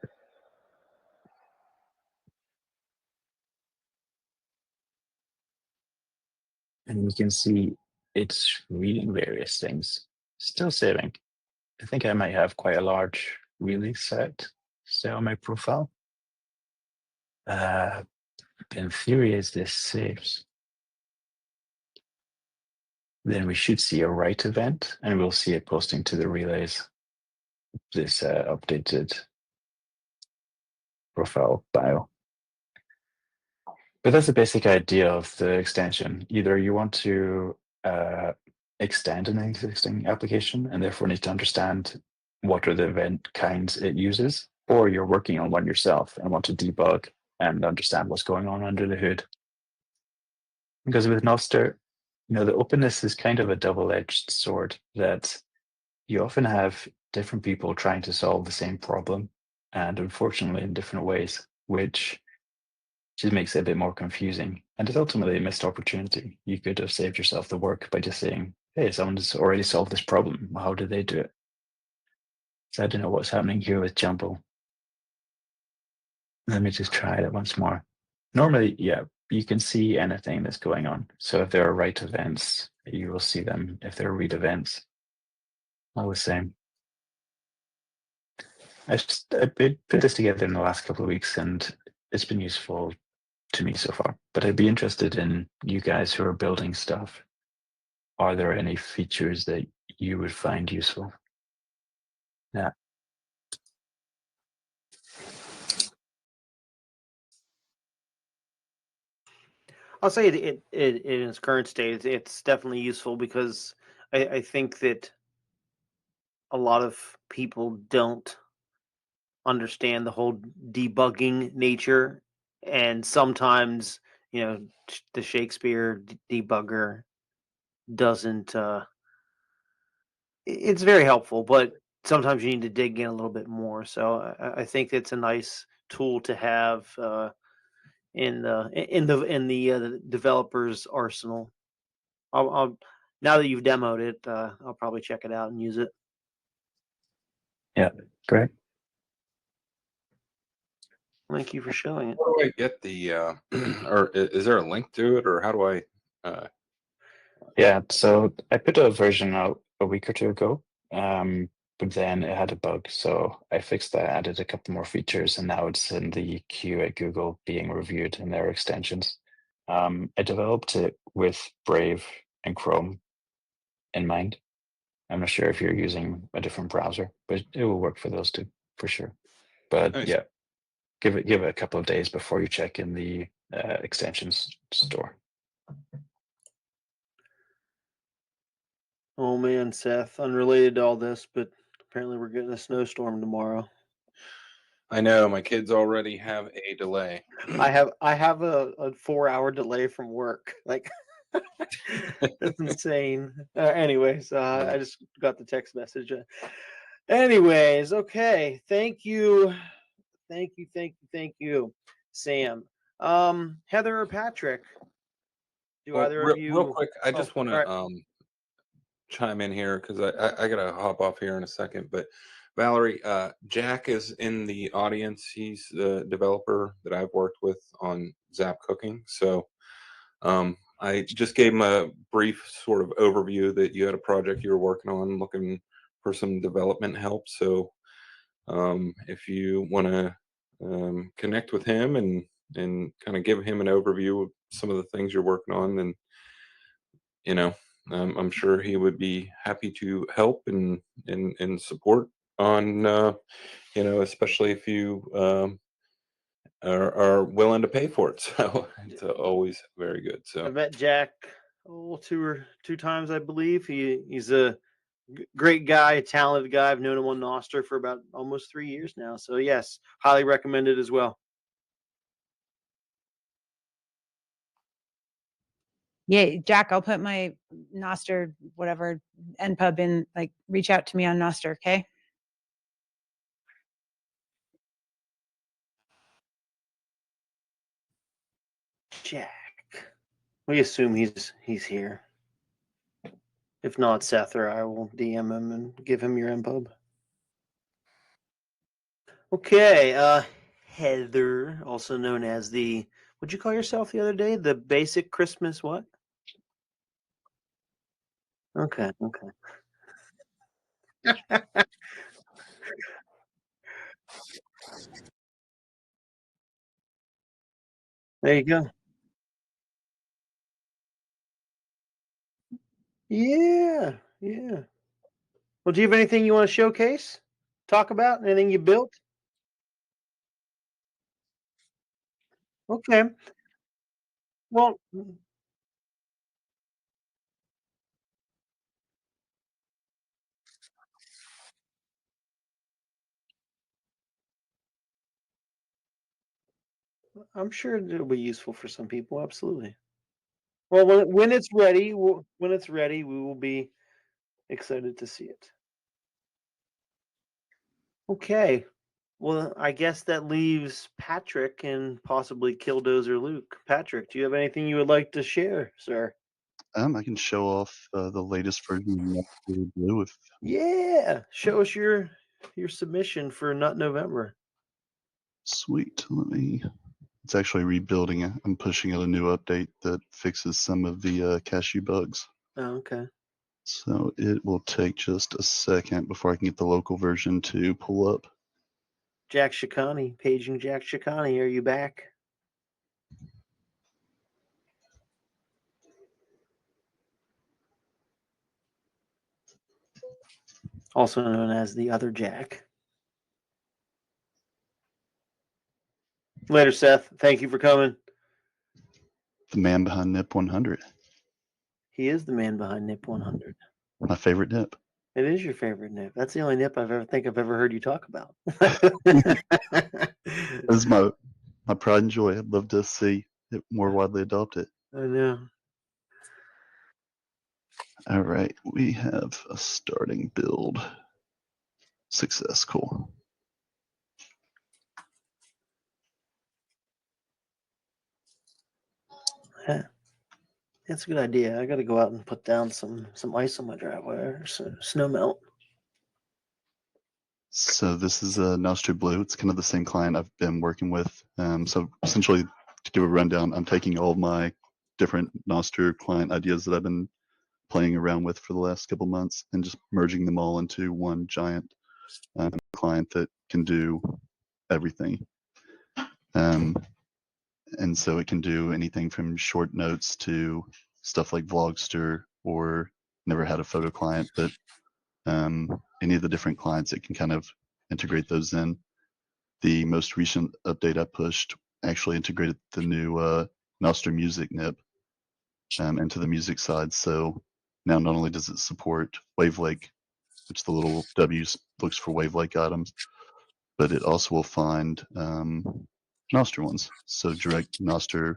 And you can see it's reading various things. Still saving. I think I might have quite a large release set still on my profile. In theory, as this saves, then we should see a write event, and we'll see it posting to the relays. This updated profile bio. But that's the basic idea of the extension. Either you want to extend an existing application and therefore need to understand what are the event kinds it uses, or you're working on one yourself and want to debug and understand what's going on under the hood. Because with Nostr, the openness is kind of a double-edged sword, that you often have different people trying to solve the same problem, and unfortunately in different ways, which just makes it a bit more confusing. And it's ultimately a missed opportunity. You could have saved yourself the work by just saying, hey, someone's already solved this problem. How did they do it? So I don't know what's happening here with Jumble. Let me just try it once more. Normally, yeah, you can see anything that's going on. So if there are write events, you will see them. If there are read events, all the same. I put this together in the last couple of weeks, and it's been useful to me so far. But I'd be interested in you guys who are building stuff. Are there any features that you would find useful? Yeah. I'll say it in its current state, it's definitely useful because I think that a lot of people don't understand the whole debugging nature, and sometimes the Shakespeare debugger doesn't. It's very helpful, but sometimes you need to dig in a little bit more. So I think it's a nice tool to have in the developer's arsenal. I'll now that you've demoed it, I'll probably check it out and use it. Yeah, great. Thank you for showing it. How do I get the, or is there a link to it, or how do I? Yeah, so I put a version out a week or two ago, but then it had a bug. So I fixed that, added a couple more features, and now it's in the queue at Google being reviewed in their extensions. I developed it with Brave and Chrome in mind. I'm not sure if you're using a different browser, but it will work for those two for sure. But Nice. yeah, give it a couple of days before you check in the extensions store. Oh man, Seth, unrelated to all this, but apparently we're getting a snowstorm tomorrow. I know my kids already have a delay. I have a 4-hour delay from work. Like that's insane. Anyways, I just got the text message. Anyways, okay. Thank you, Sam. Heather or Patrick? Do Well, either of you? real quick, I just want all to right. chime in here because I gotta hop off here in a second. But Valerie, Jack is in the audience. He's the developer that I've worked with on Zap Cooking. So I just gave him a brief sort of overview that you had a project you were working on, looking for some development help. So if you want to connect with him and kind of give him an overview of some of the things you're working on, then I'm sure he would be happy to help and support on especially if you are willing to pay for it. So it's always very good. I So met Jack two times, I believe. He's a great guy, talented guy. I've known him on Nostr for about almost 3 years now. So yes, highly recommended as well. Yeah, Jack, I'll put my Nostr, whatever, NPub in, like, reach out to me on Nostr, okay? Jack. We assume he's here. If not, Seth or I will DM him and give him your info. Okay, Heather, also known as what'd you call yourself the other day? The basic Christmas what? Okay. There you go. Yeah. Well, do you have anything you want to showcase? Talk about? Anything you built? Okay. Well, I'm sure it'll be useful for some people. Absolutely. Well, when it's ready, we will be excited to see it. Okay. Well, I guess that leaves Patrick and possibly Killdozer Luke. Patrick, do you have anything you would like to share, sir? I can show off the latest version of Nostr.Blue if Yeah. Show us your submission for Nut November. sweet. It's actually rebuilding. I'm pushing out a new update that fixes some of the Cashu bugs. Oh, okay. So it will take just a second before I can get the local version to pull up. Jack Shikani, paging Jack Shikani, are you back? Also known as the other Jack. Later, Seth. Thank you for coming. The man behind NIP 100. He is the man behind NIP 100. My favorite NIP. It is your favorite NIP. That's the only NIP I've ever heard you talk about. This is my pride and joy. I'd love to see it more widely adopted. I know. All right, we have a starting build. Success, cool. Yeah. That's a good idea. I got to go out and put down some ice on my driveway or snow melt. So this is a Nostr.Blue. It's kind of the same client I've been working with. So essentially, to give a rundown, I'm taking all of my different Nostr client ideas that I've been playing around with for the last couple months and just merging them all into one giant client that can do everything. And so it can do anything from short notes to stuff like Vlogster, or never had a photo client, but any of the different clients, it can kind of integrate those in. The most recent update I pushed actually integrated the new Nostr Music nib into the music side. So now not only does it support Wavelake, which the little W looks for Wavelake items, but it also will find Nostr ones. So direct Nostr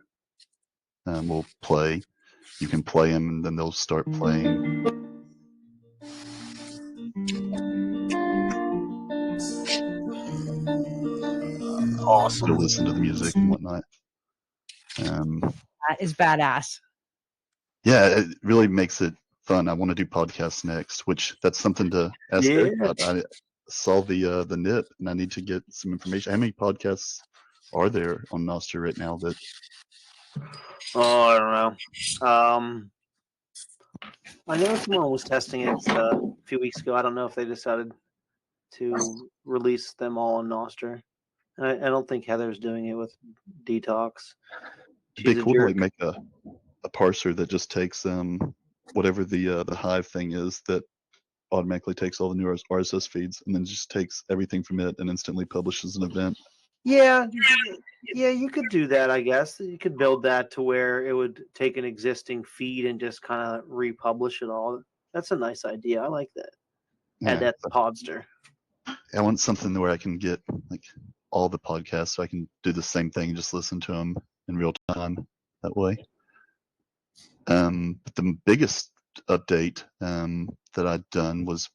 will play. You can play them, and then they'll start playing. Awesome. To listen to the music and whatnot. That is badass. Yeah, it really makes it fun. I want to do podcasts next, which that's something to ask Eric about. I saw the NIP, and I need to get some information. How many podcasts are there on Nostr right now? That Oh, I don't know. I know someone was testing it a few weeks ago. I don't know if they decided to release them all on Nostr. I don't think Heather's doing it with Detox. it'd be She's a cool to jerk. like make a parser that just takes whatever the Hive thing is that automatically takes all the new RSS feeds and then just takes everything from it and instantly publishes an event. Yeah, you could do that, I guess. You could build that to where it would take an existing feed and just kind of republish it all. That's a nice idea. I like that. Yeah, Add that to Podster. I want something where I can get like all the podcasts so I can do the same thing and just listen to them in real time that way. But the biggest update that I'd done was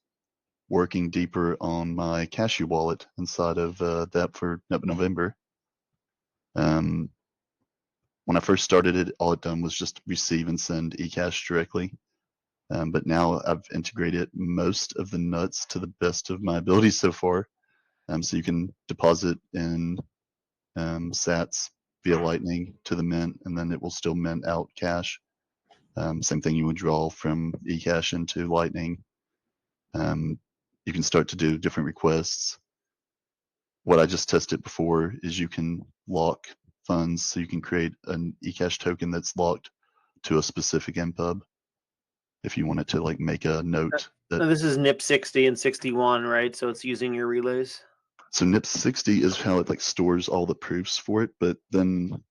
working deeper on my Cashu wallet inside of that for November. when I first started it, all it done was just receive and send eCash directly. But now I've integrated most of the nuts to the best of my ability so far. So you can deposit in sats via Lightning to the mint, and then it will still mint out cash. Same thing, you would draw from eCash into Lightning. You can start to do different requests. What I just tested before is you can lock funds, so you can create an eCash token that's locked to a specific MPub. If you wanted to like make a note that. Now, this is NIP 60 and 61, right? So it's using your relays. So NIP 60 is how it like stores all the proofs for it, but then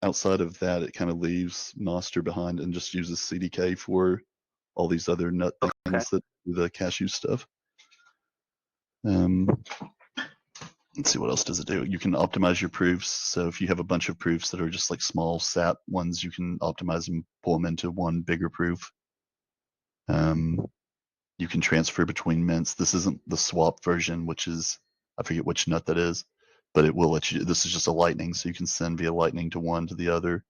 outside of that, it kind of leaves Nostr behind and just uses CDK for all these other nut things that do the Cashu stuff. Let's see, what else does it do? You can optimize your proofs. So if you have a bunch of proofs that are just like small sat ones, you can optimize them, pull them into one bigger proof. You can transfer between mints. This isn't the swap version, which is, I forget which nut that is, but it will let you. This is just a Lightning, so you can send via Lightning to one to the other,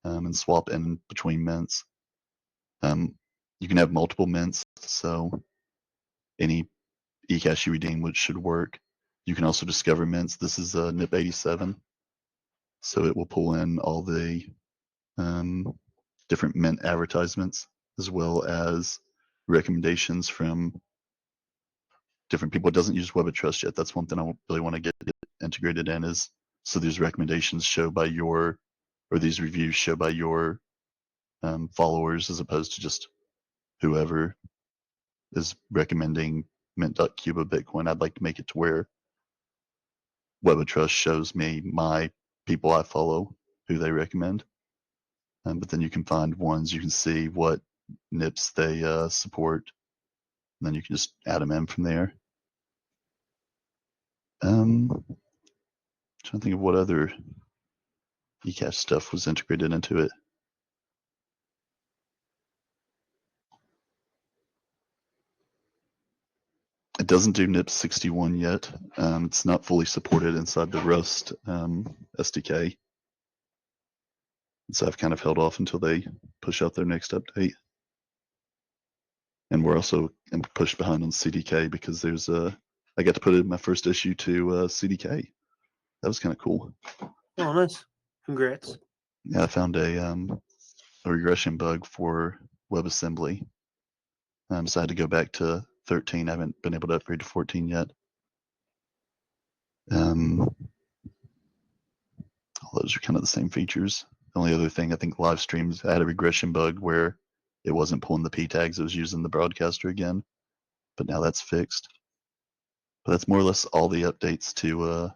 and swap in between mints. You can have multiple mints, so any eCash you redeem, which should work. You can also discover mints. This is a NIP 87, so it will pull in all the different mint advertisements, as well as recommendations from different people. It doesn't use Web of Trust yet. That's one thing I really want to get integrated in, is so these recommendations show by your, or these reviews show by your followers, as opposed to just whoever is recommending mint.cuba Bitcoin. I'd like to make it to where Web of Trust shows me my people I follow, who they recommend. But then you can find ones, you can see what NIPs they support, and then you can just add them in from there. Trying to think of what other eCash stuff was integrated into it. It doesn't do NIP 61 yet. It's not fully supported inside the Rust SDK. So I've kind of held off until they push out their next update. And we're also pushed behind on CDK because there's I got to put in my first issue to CDK. That was kind of cool. Oh, nice. Congrats. Yeah, I found a regression bug for WebAssembly. So I had to go back to 13. I haven't been able to upgrade to 14 yet. All those are kind of the same features. The only other thing, I think live streams, I had a regression bug where it wasn't pulling the P tags. It was using the broadcaster again, but now that's fixed. But that's more or less all the updates to, I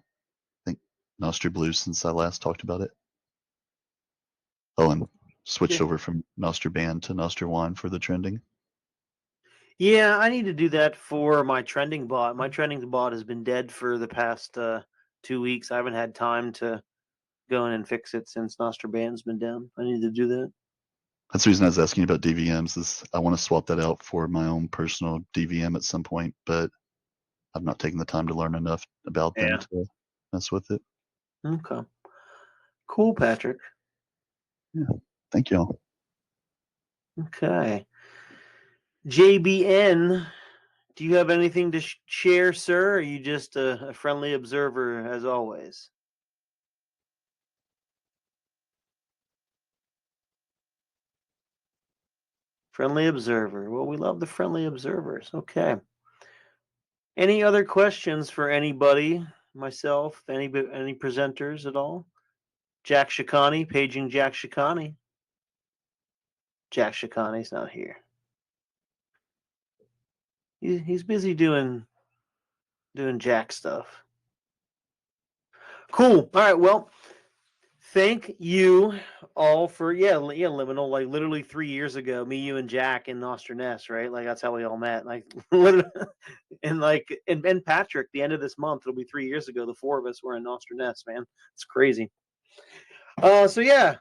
think, Nostr.Blue since I last talked about it. Oh, and switched over from Nostr Band to Nostr Wine for the trending. Yeah, I need to do that for my trending bot. My trending bot has been dead for the past 2 weeks. I haven't had time to go in and fix it since Nostr Band's been down. I need to do that. That's the reason I was asking about DVMs, is I want to swap that out for my own personal DVM at some point, but I've not taken the time to learn enough about them to mess with it. Okay. Cool, Patrick. Yeah. Thank y'all. Okay. JBN, do you have anything to share, sir? Or are you just a friendly observer as always? Friendly observer. Well, we love the friendly observers. Okay. Any other questions for anybody? Myself, any presenters at all? Jack Shikani, paging Jack Shikani. Jack Shikani's not here. He's busy doing Jack stuff. Cool. All right. Well, thank you all for Liminal. Like literally 3 years ago, me, you, and Jack in Nostr Nest, right? Like that's how we all met. Like literally, and Patrick. The end of this month, it'll be 3 years ago. The four of us were in Nostr Nest, man. It's crazy. So yeah,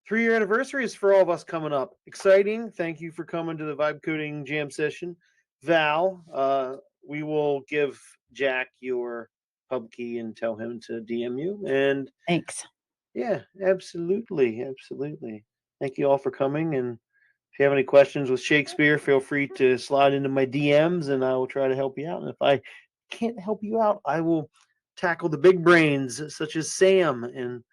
3-year anniversary is for all of us coming up. Exciting. Thank you for coming to the Vibe Coding Jam session. Val, we will give Jack your pub key and tell him to DM you. And Thanks. Yeah, absolutely, absolutely. Thank you all for coming. And if you have any questions with Shakespeare, feel free to slide into my DMs, and I will try to help you out. And if I can't help you out, I will tackle the big brains such as Sam and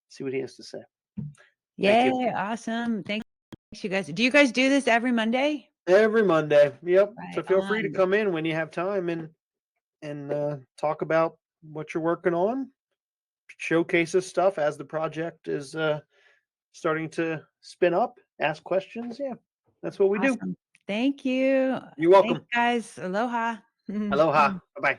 see what he has to say. Thank you. Yay, awesome. Thanks, you guys. Do you guys do this every Monday? Every Monday. Yep. So Right feel free to on. come in when you have time and talk about what you're working on, showcase this stuff as the project is starting to spin up, ask questions. Yeah, that's what we do. Awesome. Thank you. You're welcome. Thanks, guys. Aloha. Aloha. Bye-bye.